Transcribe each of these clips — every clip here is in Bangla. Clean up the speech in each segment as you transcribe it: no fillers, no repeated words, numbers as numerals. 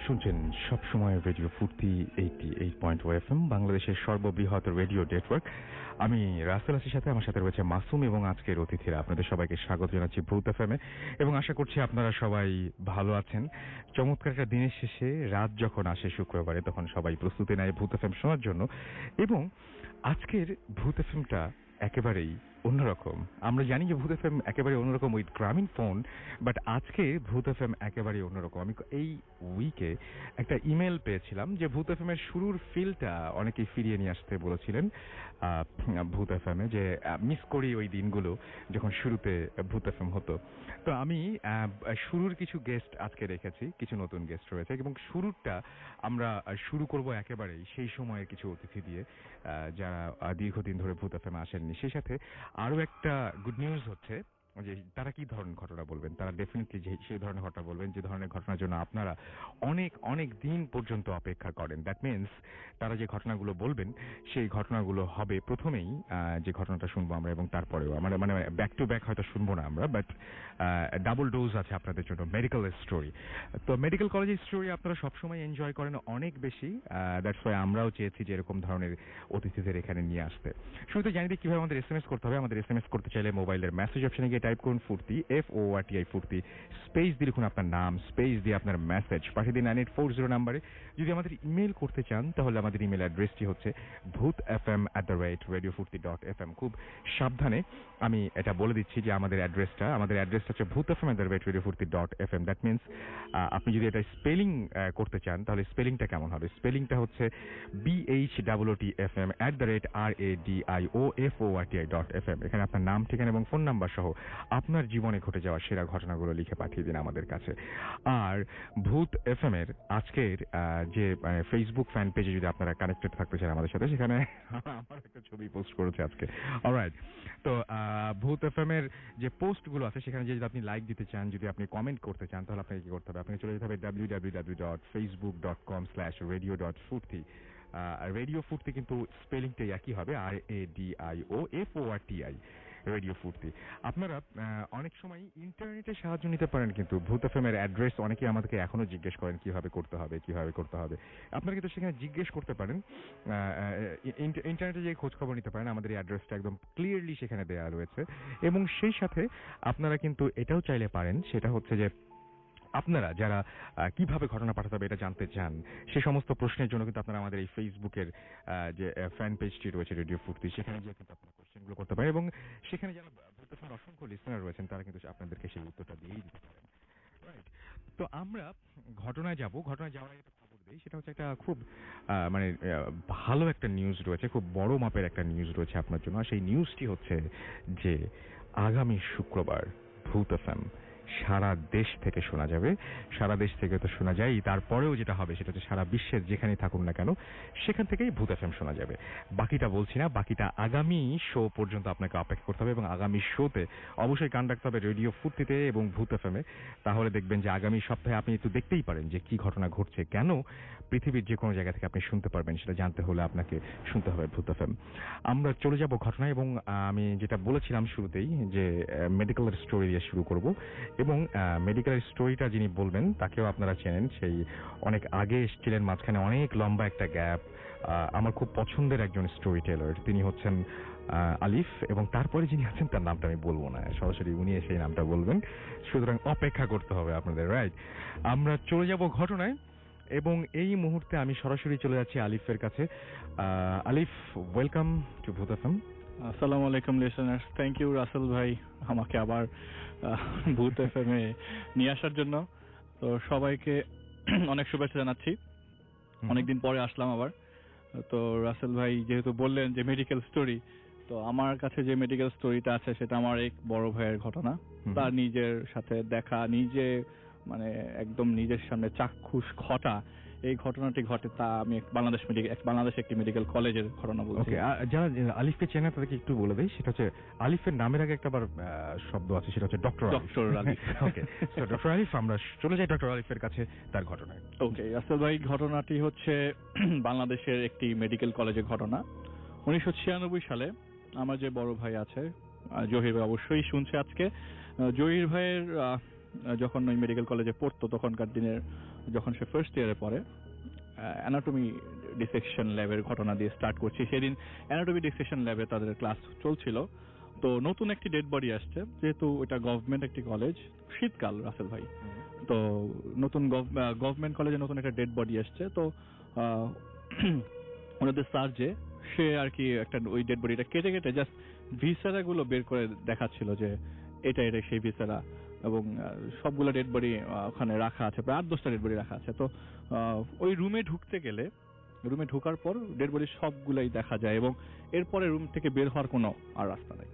শুনছেন সবসময় রেডিও ফুর্তি 88.0 FM, বাংলাদেশের সর্ববৃহৎ রেডিও নেটওয়ার্ক। আমি রাসেল আসির সাথে, আমার সাথে রয়েছে মাসুম এবং আজকের অতিথিরা। আপনাদের সবাইকে স্বাগত জানাচ্ছি ভূত এফএম এবং আশা করছি আপনারা সবাই ভালো আছেন। চমৎকার একটা দিনের শেষে রাত যখন আসে শুক্রবারে, তখন সবাই প্রস্তুতি নেয় ভূত এফএম শোনার জন্য। এবং আজকের ভূত এফএমটা একেবারেই অন্যরকম। আমরা জানি যে ভূত এফএম একেবারে অন্যরকম উইথ গ্রামীণ ফোন, বাট আজকে ভূত এফএম একেবারে অন্যরকম। আমি এই উইকে একটা ইমেল পেয়েছিলাম যে ভূত এফএম এর শুরুর ফিলটা অনেকেই ফিরিয়ে নিয়ে আসতে বলেছিলেন ভূত এফএম এ, যে মিস করি ওই দিনগুলো যখন শুরুতে ভূত এফএম হতো। তো আমি শুরুর কিছু গেস্ট আজকে রেখেছি, কিছু নতুন গেস্ট রয়েছে এবং শুরুটা আমরা শুরু করব একেবারেই সেই সময়ের কিছু অতিথি দিয়ে যারা দীর্ঘদিন ধরে ভূত এফএম আসেননি। সেই সাথে আরো একটা গুড নিউজ হচ্ছে যে তারা কি ধরনের ঘটনা বলবেন। তারা ডেফিনেটলি সেই ধরনের ঘটনা বলবেন যে ধরনের ঘটনার জন্য আপনারা অনেক অনেক দিন পর্যন্ত অপেক্ষা করেন। দ্যাট মিনস তারা যে ঘটনাগুলো বলবেন সেই ঘটনাগুলো হবে প্রথমেই যে ঘটনাটা শুনবো আমরা, এবং তারপরেও আমরা মানে ব্যাক টু ব্যাক হয়তো শুনবো না আমরা, বাট ডাবল ডোজ আছে আপনাদের জন্য মেডিকেল স্টোরি। তো মেডিকেল কলেজের স্টোরি আপনারা সবসময় এনজয় করেন অনেক বেশি। দ্যাটস ওয়াই আমরাও চেয়েছি যে এরকম ধরনের অতিথিদের এখানে নিয়ে আসতে। শুরুতে জানিয়ে দিই কিভাবে আমাদের এসএমএস করতে হবে। আমাদের এসএমএস করতে চাইলে মোবাইলের মেসেজ অপশনে গিয়ে টাইপ করুন ফুর্তি, FORTI ফুর্তি, স্পেস দিয়ে লিখুন আপনার নাম, স্পেস দিয়ে আপনার মেসেজ পাঠিয়ে দিন 9840 নাম্বারে। যদি আমাদের ইমেল করতে চান তাহলে আমাদের ইমেল অ্যাড্রেসটি হচ্ছে bhutfm@radiofurti.fm। খুব সাবধানে আমি এটা বলে দিচ্ছি যে আমাদের অ্যাড্রেসটা হচ্ছে bhutfm@radiofurti.fm। দ্যাট মিনস আপনি যদি এটা স্পেলিং করতে চান তাহলে স্পেলিংটা কেমন হবে? স্পেলিংটা হচ্ছে BHOOTFM@radiofurti.fm। এখানে আপনার নাম, ঠিকানা এবং ফোন নাম্বার সহ আপনার জীবনে ঘটে যাওয়া সেরা ঘটনাগুলো লিখে পাঠিয়ে দিন আমাদের কাছে। আর ভূত এফএম এর আজকের যে ফেসবুক ফ্যান পেজে যদি আপনারা কানেক্টেড থাকতে চান আমাদের সাথে, সেখানে আমার একটা ছবি পোস্ট করেছে আজকে। অলরাইট, তো ভূত এফএম এর যে পোস্টগুলো আছে সেখানে যদি আপনি লাইক দিতে চান, যদি আপনি কমেন্ট করতে চান, তাহলে আপনাকে কি করতে হবে? আপনাকে চলে যেতে হবে www.facebook.com/radio.furti। রেডিও ফুর্তি কিন্তু স্পেলিংটাই একই হবে, RADIOFORTI, রেডিও ফুর্তি। আপনারা অনেক সময় ইন্টারনেটের সাহায্য নিতে পারেন, কিন্তু ভূত এফএম এর অ্যাড্রেস অনেকেই আমাদেরকে এখনো জিজ্ঞেস করেন কিভাবে করতে হবে। আপনারা কিন্তু সেখানে জিজ্ঞেস করতে পারেন, ইন্টারনেটে যে খোঁজ খবর নিতে পারেন। আমাদের এই অ্যাড্রেসটা একদম ক্লিয়ারলি সেখানে দেওয়া রয়েছে। এবং সেই সাথে আপনারা কিন্তু এটাও চাইলে পারেন, সেটা হচ্ছে যে আপনারা যারা কিভাবে ঘটনা পাঠাতে হবে এটা জানতে চান, সে সমস্ত প্রশ্নের জন্য কিন্তু আপনারা আমাদের এই ফেসবুকের যে ফ্যান পেজটি রয়েছে রেডিও ফুর্তি, সেখানে গিয়ে কিন্তু আপনারা কোশ্চেনগুলো করতে পারেন এবং সেখানে যারা ভূত এফএম অসংখ্য লিসেনার রয়েছেন তারা কিন্তু আপনাদেরকে সেই উত্তরটা দিয়েই দিতে পারেন। রাইট, তো আমরা ঘটনায় যাওয়ার আগে একটা খবর দিই। সেটা হচ্ছে একটা খুব মানে ভালো একটা নিউজ রয়েছে, খুব বড় মাপের একটা নিউজ রয়েছে আপনার জন্য। আর সেই নিউজটি হচ্ছে যে আগামী শুক্রবার ভূত এফএম সারা দেশ থেকে শোনা যাবে। সারা দেশ থেকে তো শোনা যায়, তারপরেও যেটা হবে সেটা হচ্ছে সারা বিশ্বের যেখানেই থাকুন না কেন সেখান থেকেই ভূত এফএম শোনা যাবে। বাকিটা বলছি না, বাকিটা আগামী শো পর্যন্ত আপনাকে অপেক্ষা করতে হবে এবং আগামী শোতে অবশ্যই কান রাখতে হবে রেডিও ফুর্তিতে এবং ভূত এফএমে। তাহলে দেখবেন যে আগামী সপ্তাহে আপনি একটু দেখতেই পারেন যে কি ঘটনা ঘটছে, কেন পৃথিবীর যে কোনো জায়গা থেকে আপনি শুনতে পারবেন। সেটা জানতে হলে আপনাকে শুনতে হবে ভূত এফএম। আমরা চলে যাব ঘটনায়, এবং আমি যেটা বলেছিলাম শুরুতেই যে মেডিকেলের স্টোরি দিয়ে শুরু করব। এবং মেডিকেলের স্টোরিটা যিনি বলবেন তাকেও আপনারা চেনেন, সেই অনেক আগে এসেছিলেন, মাঝখানে অনেক লম্বা একটা গ্যাপ। আমার খুব পছন্দের একজন স্টোরি টেলার, তিনি হচ্ছেন আলিফ, এবং তারপরে যিনি আছেন তার নামটা আমি বলবো না, সরাসরি উনি এসে এই নামটা বলবেন। সুতরাং অপেক্ষা করতে হবে আপনাদের। রাইট, আমরা চলে যাব ঘটনায় এবং এই মুহূর্তে আমি সরাসরি চলে যাচ্ছি আলিফের কাছে। আলিফ, ওয়েলকাম টু ভূত এফএম। আসসালামু আলাইকুম লিসেনার্স, থ্যাংক ইউ রাসেল ভাই আমাকে আবার ভূত এফএম এ নিয়ে আসার জন্য। তো সবাইকে অনেক শুভেচ্ছা জানাচ্ছি, অনেকদিন পরে আসলাম আবার। তো রাসেল ভাই যেহেতু বললেন যে মেডিকেল স্টোরি, তো আমার কাছে যে মেডিকেল স্টোরিটা আছে সেটা আমার এক বড় ভাইয়ের ঘটনা। তার নিজের সাথে দেখা, নিজে মানে একদম নিজের সামনে চাক্ষুষ ঘটা এই ঘটনাটি ঘটে, তা আমি বাংলাদেশ একটি মেডিকেল কলেজের ঘটনা বলছি। যারা আলিফকে চেনে তাদেরকে একটু বলে দেই, সেটা হচ্ছে আলিফের নামের আগে একটা শব্দ আছে, সেটা হচ্ছে ডক্টর আলিফ। ওকে, সো ডক্টর আলিফ, আমরা চলে যাই ডক্টর আলিফের কাছে তার ঘটনায়। ওকে রাসেল ভাই, ঘটনাটি হচ্ছে বাংলাদেশের একটি মেডিকেল কলেজের ঘটনা। 1996 সালে আমার যে বড় ভাই আছে জহির ভাই অবশ্যই শুনছে আজকে। জহির ভাইয়ের যখন ওই মেডিকেল কলেজে পড়তো তখনকার দিনের যখন সে ফার্স্ট ইয়ারে পড়ে, অ্যানাটমি ডিসেকশন ল্যাবের ঘটনা দিয়ে স্টার্ট করছি। সেদিন অ্যানাটমি ডিসেকশন ল্যাবে তাদের ক্লাস চলছিল, তো নতুন একটি ডেড বডি আসছে, যেহেতু এটা গভর্নমেন্ট একটি কলেজ, শীতকাল রাসেল ভাই, তো নতুন গভর্নমেন্ট কলেজে নতুন একটা ডেড বডি আসছে। তো ওনাদের স্যার যে সে আর কি একটা ওই ডেড বডিটা কেটে কেটে জাস্ট ভিসেরা গুলো বের করে দেখাচ্ছিল যে এটা এটা সেই ভিসেরা, এবং সবগুলো ডেড বডি ওখানে রাখা আছে, প্রায় 8-10টা ডেড বডি রাখা আছে। তো ওই রুমে ঢুকতে গেলে, রুমে ঢোকার পর ডেড বডি সবগুলাই দেখা যায়, এবং এরপরে রুম থেকে বের হওয়ার কোনো আর রাস্তা নেই।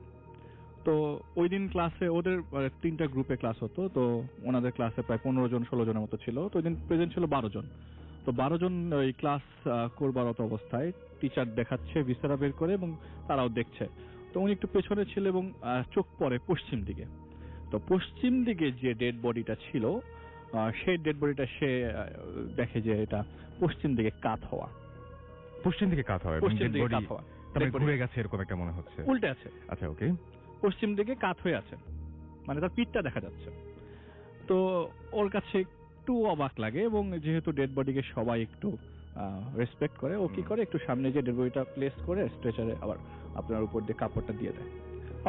তো ওই দিন ক্লাসে ওদের 3টা গ্রুপে ক্লাস হতো, তো ওনাদের ক্লাসে প্রায় 15-16 জনের মতো ছিল। তো ওই দিন প্রেজেন্ট ছিল 12 জন। তো 12 জন ওই ক্লাস করবার মতো অবস্থায় টিচার দেখাচ্ছে ভিসেরা বের করে, এবং তারাও দেখছে। তো উনি একটু পেছনে ছিল এবং চোখ পড়ে পশ্চিম দিকে। তো পশ্চিম দিকে যে ডেড বডিটা ছিল, সেই ডেড বডিটা সে দেখে যে এটা পশ্চিম দিকে কাত হওয়া। পশ্চিম দিকে কাত হয়, পশ্চিম দিকে কাত হওয়া, তবে ঘুরে গেছে এরকম একটা মনে হচ্ছে, উল্টে আছে। আচ্ছা, ওকে, পশ্চিম দিকে কাত হয়ে আছে, মানে তার পিঠটা দেখা যাচ্ছে। তো ওর কাছে একটু অবাক লাগে, এবং যেহেতু ডেড বডিকে সবাই একটু রেসপেক্ট করে, ও কি করে একটু সামনে যে ডেড বডিটা প্লেস করে স্ট্রেচারে আবার আপনার উপর দিয়ে কাপড়টা দিয়ে দেয়।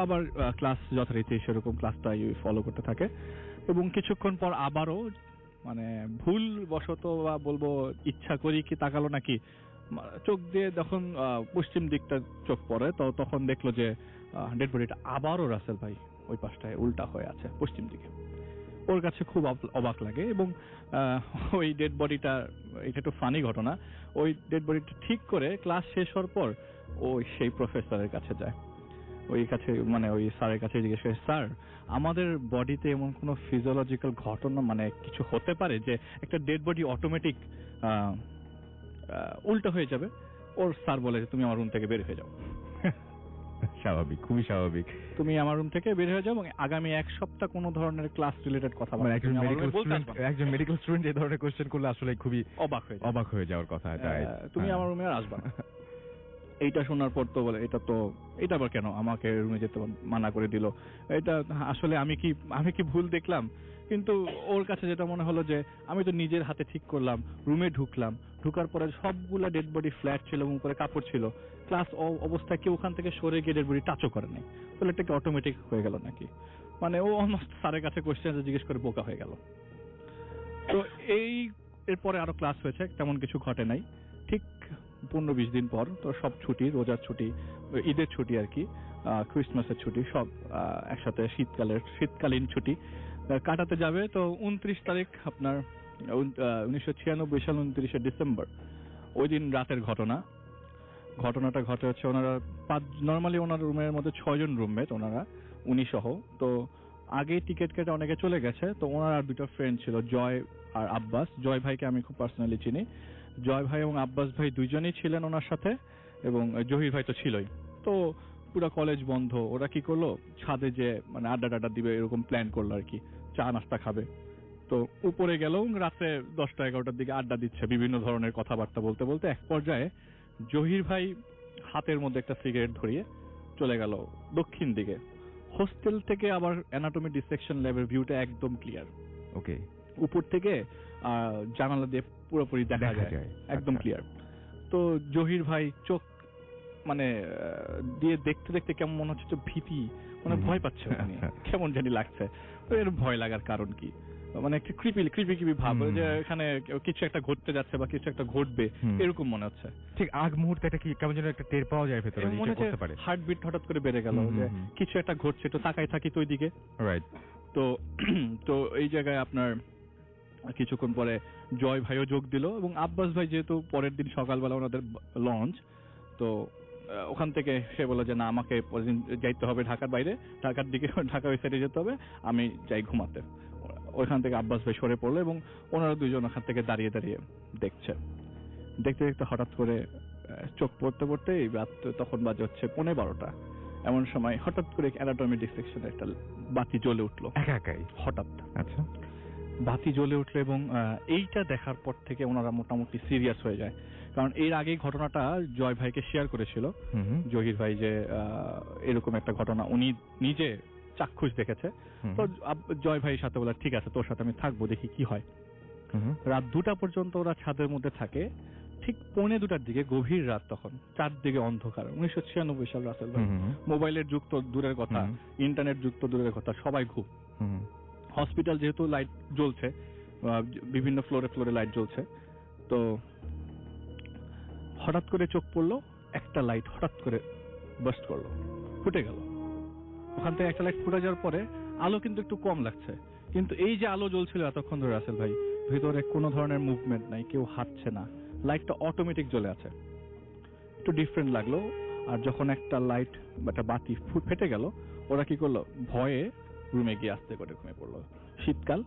আবার ক্লাস যথারীতি সেরকম ক্লাসটা ফলো করতে থাকে, এবং কিছুক্ষণ পর আবারও মানে ভুল বশত বা বলবো ইচ্ছা করি কি তাকালো নাকি, চোখ দিয়ে যখন পশ্চিম দিকটা চোখ পড়ে, তো তখন দেখলো যে ডেড বডিটা আবারও রাসেল ভাই ওই পাশটায় উল্টা হয়ে আছে পশ্চিম দিকে। ওর কাছে খুব অবাক লাগে, এবং ওই ডেড বডিটা, এটা একটু ফানি ঘটনা, ওই ডেড বডিটা ঠিক করে ক্লাস শেষ হওয়ার পর ওই সেই প্রফেসরের কাছে যায়, ওই কাছে মানে ওই স্যারের কাছে জিজ্ঞেস করে, স্যার আমাদের বডিতে এমন কোনো ফিজিওলজিক্যাল ঘটনা মানে কিছু হতে পারে যে একটা ডেড বডি অটোমেটিক উল্টো হয়ে যাবে? ওর স্যার বলে যে তুমি আমার রুম থেকে বের হয়ে যাও। স্বাভাবিক, খুবই স্বাভাবিক। তুমি আমার রুম থেকে বের হয়ে যাও, এবং আগামী 1 সপ্তাহ কোনো ধরনের ক্লাস রিলেটেড কথা বলবে না। একজন মেডিকেল স্টুডেন্ট এই ধরনের কোশ্চেন করলে আসলে খুবই অবাক হয়ে যাওয়ার কথা। তুমি আমার রুমে আর আসবা না। এইটা শোনার পর তো বলে এটা আবার কেন আমাকে রুমে যেতে মানা করে দিল, এটা আসলে আমি কি ভুল দেখলাম? কিন্তু ওর কাছে যেটা মনে হলো যে আমি তো নিজের হাতে ঠিক করলাম, রুমে ঢুকলাম, ঢুকার পরে সবগুলা ডেড বডি ফ্ল্যাট ছিল এবং উপরে কাপড় ছিল, ক্লাস অবস্থায় কেউ ওখান থেকে সরে গিয়ে ডেড বডি টাচও করে নাই, তাহলে এটা কি অটোমেটিক হয়ে গেল নাকি? মানে ও অলমোস্ট স্যারের কাছে কোশ্চেন জিজ্ঞেস করে বোকা হয়ে গেল। তো এরপরে আরো ক্লাস হয়েছে, তেমন কিছু ঘটে নাই। ঠিক 15-20 দিন পর তো সব ছুটি, রোজার ছুটি, ঈদের ছুটি আর কি, ক্রিসমাসের ছুটি, সব একসাথে শীতকালীন ছুটি কাটাতে যাবে। তো 29 তারিখ আপনার 1996 সাল 29শে ডিসেম্বর, ওই দিন রাতের ঘটনাটা ঘটে হচ্ছে, ওনারা নর্মালি ওনার রুমের মধ্যে 6 জন রুমমেট, ওনারা উনি সহ। তো আগে টিকিট কেটে অনেকে চলে গেছে, তো ওনার আর 2টা ফ্রেন্ড ছিল, জয় আর আব্বাস। জয় ভাইকে আমি খুব পার্সোনালি চিনি। জয় ভাই এবং আব্বাস ভাই দুইজনই ছিলেন ওনার সাথে, এবং জহির ভাই তো ছিলই। তো পুরো কলেজ বন্ধ, ওরা কি করলো, ছাদে যে মানে আড্ডা দিবে এরকম প্ল্যান করলো আর কি, চা নাস্তা খাবে। তো উপরে গেল, রাতে 10টা-11টার দিকে আড্ডা দিচ্ছে, বিভিন্ন ধরনের কথাবার্তা বলতে বলতে এক পর্যায়ে জহির ভাই হাতের মধ্যে একটা সিগারেট ধরিয়ে চলে গেল দক্ষিণ দিকে। হোস্টেল থেকে আবার অ্যানাটমি ডিসেকশন ল্যাবের ভিউটা একদম ক্লিয়ার, ওকে, উপর থেকে জানালা দিয়ে পুরোপুরি দেখা যায়, একদম ক্লিয়ার। তো জহির ভাই চোখ মানে দিয়ে দেখতে দেখতে কেমন মনে হচ্ছে ভীতি, মানে ভয় পাচ্ছে, কেমন জানি লাগছে। তো এর ভয় লাগার কারণ কি, মানে একটা ক্রিপি ভাব, যে এখানে কিছু একটা ঘটতে যাচ্ছে বা কিছু একটা ঘটবে এরকম মনে হচ্ছে। ঠিক আগ মুহূর্তে একটা কি কেমন যেন একটা টের পাওয়া যায় ভেতরে, মনে হচ্ছে হার্টবিট হঠাৎ করে বেড়ে গেল, যে কিছু একটা ঘটছে, একটু তাকাই থাকি তো ওই দিকে। রাইট। তো এই জায়গায় আপনার কিছুক্ষণ পরে জয় ভাইও যোগ দিল, এবং আব্বাস ভাই যেহেতু পরের দিন সকালবেলা ওনাদের লঞ্চ, তো ওখান থেকে সে বলল যে না, আমাকে পরের যাইতে হবে ঢাকার বাইরে, ঢাকা ওই সাইডে যেতে হবে, আমি যাই ঘুমাতে। ওইখান থেকে আব্বাস ভাই সরে পড়লো, এবং ওনারা দুইজন ওখান থেকে দাঁড়িয়ে দেখতে দেখতে হঠাৎ করে চোখ পড়তে রাত তখন বাজে হচ্ছে 11:15। এমন সময় হঠাৎ করে অ্যানাটমি ডিসেকশনে একটা বাতি জ্বলে উঠলো একাই হঠাৎ। আচ্ছা, বাতি জ্বলে উঠলো, এবং এইটা দেখার পর থেকে ওনারা মোটামুটি সিরিয়াস হয়ে যায়। কারণ এর আগে ঘটনাটা জয় ভাইকে শেয়ার করেছিল জহির ভাই, যে এরকম একটা ঘটনা উনি নিজে চাক্ষুষ দেখেছে। তো জয় ভাইয়ের সাথে বলে ঠিক আছে, তোর সাথে আমি থাকবো, দেখি কি হয়। হুম। রাত 2টা পর্যন্ত ওরা ছাদের মধ্যে থাকে। ঠিক 1:45টার দিকে, গভীর রাত, তখন চারদিকে অন্ধকার। 1996 সাল রাসেল ভাই। হুম। মোবাইলের যুগ তো দূরের কথা, হুম। ইন্টারনেট যুগ তো দূরের কথা, সবাই ঘুম। হুম। হসপিটাল যেহেতু লাইট জ্বলছে, বিভিন্ন ফ্লোরে ফ্লোরে লাইট জ্বলছে, তো হঠাৎ করে চোখ পড়লো, একটা লাইট হঠাৎ করে বাস্ট করলো, ফুটে গেল। ওখান থেকে একটা লাইট ফুটে যাওয়ার পরে আলো কিন্তু একটু কম লাগছে, কিন্তু এই যে আলো জ্বলছিল এতক্ষণ ধরে রাসেল ভাই, ভিতরে কোনো ধরনের মুভমেন্ট নাই, কেউ হাঁটছে না, লাইটটা অটোমেটিক জ্বলে আছে। একটু ডিফারেন্ট লাগলো। আর যখন একটা লাইট বা একটা বাতি ফেটে গেল, ওরা কি করলো, ভয়ে রুমে গিয়ে আস্তে করে ঘুমিয়ে পড়লো। শীতকাল,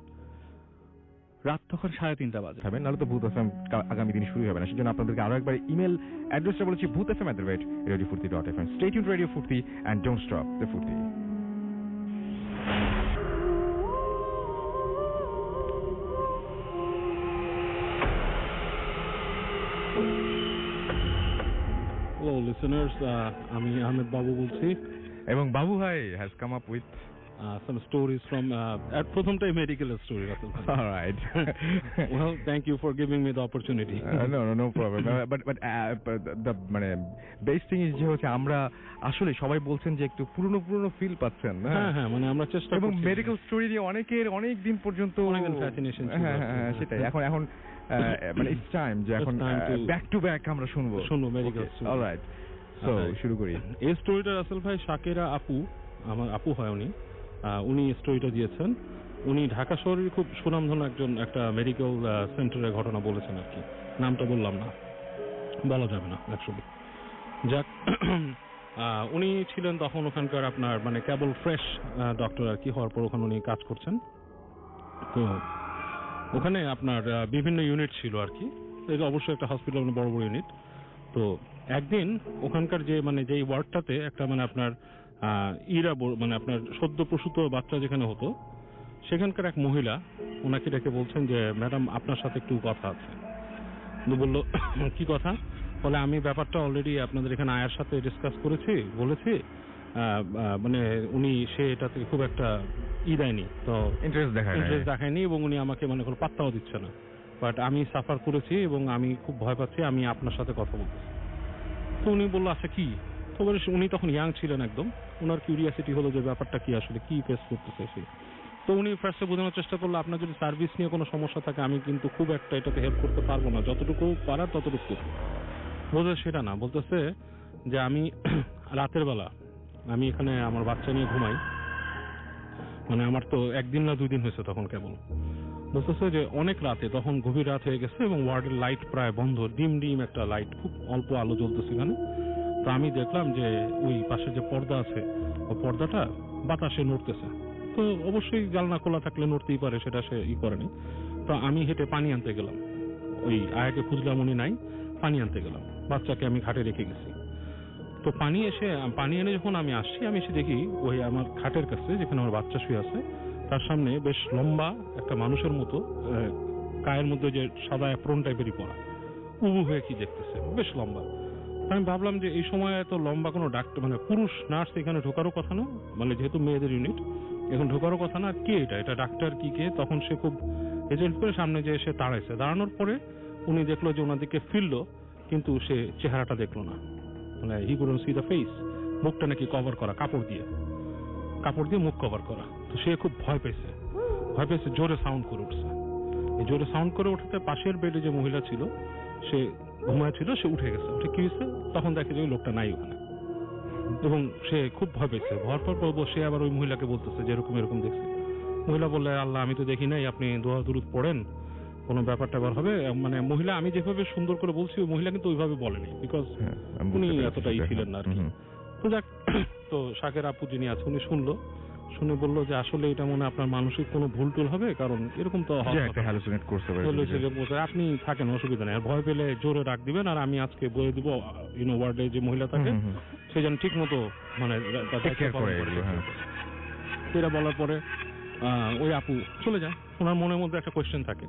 রাত তখন 3:30 বাজে। খাবেন, নাহলে তো ভূত এফএম আগামী দিন শুরু হবে না। সেজন্য আপনাদেরকে আরো একবার ইমেল অ্যাড্রেসটা বলেছি, boothfm@radiofurti.fm. Stay tuned, Radio Furti, and don't stop the Furti. Hello listeners, আমি আহমেদ বাবু বলছি। এবং বাবু ভাই has come up with Some stories from at প্রথমটাই মেডিকেল স্টোরি রাসেল ভাই। all right. Well, thank you for giving me the opportunity. No problem. But the মানে বেস্ট থিং ইজ যে হচ্ছে আমরা আসলে সবাই বলছেন যে একটু পুরনো ফিল পাচ্ছেন। হ্যাঁ, মানে আমরা চেষ্টা এবং করছি। মেডিকেল স্টোরি নিয়ে অনেকের অনেক দিন পর্যন্ত অনেকদিন fascination ছিল। হ্যাঁ, সেটাই। এখন মানে ইটস টাইম যে এখন It's time to- back to back আমরা শুনবো মেডিকেল স্টোরি। অলরাইট, সো শুরু করি। এই স্টোরিটা রাসেল ভাই শাকেরা আপু, আমার আপু হয় উনি স্টোরিটা দিয়েছেন। উনি ঢাকা শহরের খুব সুনামধন্য একটা মেডিকেল সেন্টারের ঘটনা বলেছেন আর কি। নামটা বললাম না, বলা যাবে না অ্যাকচুয়ালি। যাক, উনি ছিলেন তখন ওখানকার আপনার মানে কেবল ফ্রেশ ডক্টর আর কি, হওয়ার পর ওখানে উনি কাজ করছেন। তো ওখানে আপনার বিভিন্ন ইউনিট ছিল আর কি, এটা অবশ্যই একটা হসপিটাল, বড় বড় ইউনিট। তো একদিন ওখানকার যেই ওয়ার্ডটাতে একটা মানে আপনার মানে আপনার সদ্য প্রসূত বাচ্চা যেখানে হতো, সেখানকার এক মহিলা ওনাকে ডেকে বলছেন যে ম্যাডাম আপনার সাথে একটু কথা আছে। উনি বললো কি কথা? বলে আমি ব্যাপারটা অলরেডি আপনাদের এখানে আয়ার সাথে ডিসকাস বলেছি, মানে সে এটাতে খুব একটা দেয়নি, তো ইন্টারেস্ট দেখায়নি, এবং উনি আমাকে মনে করো পাত্তাও দিচ্ছে না। বাট আমি সাফার করেছি এবং আমি খুব ভয় পাচ্ছি, আমি আপনার সাথে কথা বলতেছি। তো উনি বললো আচ্ছা কি? তো উনি তখন ইয়াং ছিলেন একদম, ওনার কিউরিয়াসিটি হলো যে ব্যাপারটা কি, আসলে কি ফেস করতেছে সে। তো উনি ফার্স্টে বোঝানোর চেষ্টা করলো আপনার যদি সার্ভিস নিয়ে কোনো সমস্যা থাকে আমি কিন্তু খুব একটা এটাতে হেল্প করতে পারবো না, যতটুকু পারার ততটুকু। বলতে সেটা না, বলতেছে যে আমি রাতের বেলা আমি এখানে আমার বাচ্চা নিয়ে ঘুমাই, মানে আমার তো 1 দিন না 2 দিন হয়েছে তখন কেবল। বলতেছে যে অনেক রাতে, তখন গভীর রাত হয়ে গেছে এবং ওয়ার্ডের লাইট প্রায় বন্ধ, ডিম একটা লাইট, খুব অল্প আলো জ্বলতেছে এখানে। তো আমি দেখলাম যে ওই পাশে যে পর্দা আছে, ওই পর্দাটা বাতাসে নড়তেছে। তো অবশ্যই জানলা খোলা থাকলে নড়তেই পারে, সেটা সে করেনি। তো আমি হেঁটে পানি আনতে গেলাম, ওই আয়াকে খুঁজলাম, উনি নাই, পানি আনতে গেলাম, বাচ্চাকে আমি ঘাটে রেখে গেছি। তো পানি এনে যখন আমি আসছি, আমি এসে দেখি ওই আমার খাটের কাছে যেখানে আমার বাচ্চা শুয়ে আছে, তার সামনে বেশ লম্বা একটা মানুষের মতো, গায়ের মধ্যে যে সাদা অ্যাপ্রন টাইপেরই পরা, উবু হয়ে কি দেখতেছে, বেশ লম্বা। আমি ভাবলাম যে এই সময় এত লম্বা কোনো ডাক্তার, মানে পুরুষ নার্স এখানে ঢোকারও কথা না, মানে যেহেতু মেয়েদের ইউনিট এখন ঢোকারও কথা না, কে এটা ডাক্তার কি কে? তখন সে খুব এজেন্ট করে সামনে যে এসে দাঁড়াইছে। দাঁড়ানোর পরে উনি দেখলো যে ওনার দিকে ফিরলো, কিন্তু সে চেহারাটা দেখলো না, মানে হি কুডন্ট সি দ্য ফেস। মুখটা নাকি কভার করা, কাপড় দিয়ে মুখ কভার করা। তো সে খুব ভয় পেয়েছে, জোরে সাউন্ড করে উঠছে। এই জোরে সাউন্ড করে উঠতে পাশের বেডে যে মহিলা ছিল, সে ঘুমাচ্ছিল, সে উঠে গেছে। উঠে কি হয়েছে তখন দেখে যে ওই লোকটা নাই ওখানে, এবং সে খুব ভয় পেয়েছে। ভয় পাওয়ার পর সে আবার ওই মহিলাকে বলতেছে যে এরকম দেখছে। মহিলা বললে আল্লাহ আমি তো দেখি নাই, আপনি দোয়া দুরুদ পড়েন, কোনো ব্যাপারটা আবার হবে। মানে মহিলা, আমি যেভাবে সুন্দর করে বলছি, ওই মহিলা কিন্তু ওইভাবে বলেনি, বিকজ উনি এতটাই ছিলেন না আর কি। তো যাক, তো শাকের আপু যিনি আছে উনি শুনে বললো যে আসলে এটা মনে আপনার মানসিক কোনো ভুল টুল হবে, কারণ এরকম তো হ্যালুসিনেট করতে পারে। আপনি থাকেন, অসুবিধা নেই, আর ভয় পেলে জোরে ডাক দিবেন, আর আমি আজকে বলে দিব ওয়ার্ডে যে মহিলা থাকে সে যেন ঠিক মতো মানে এটা বলার পরে ওই আপু চলে যায়। ওনার মনের মধ্যে একটা কোয়েশ্চেন থাকে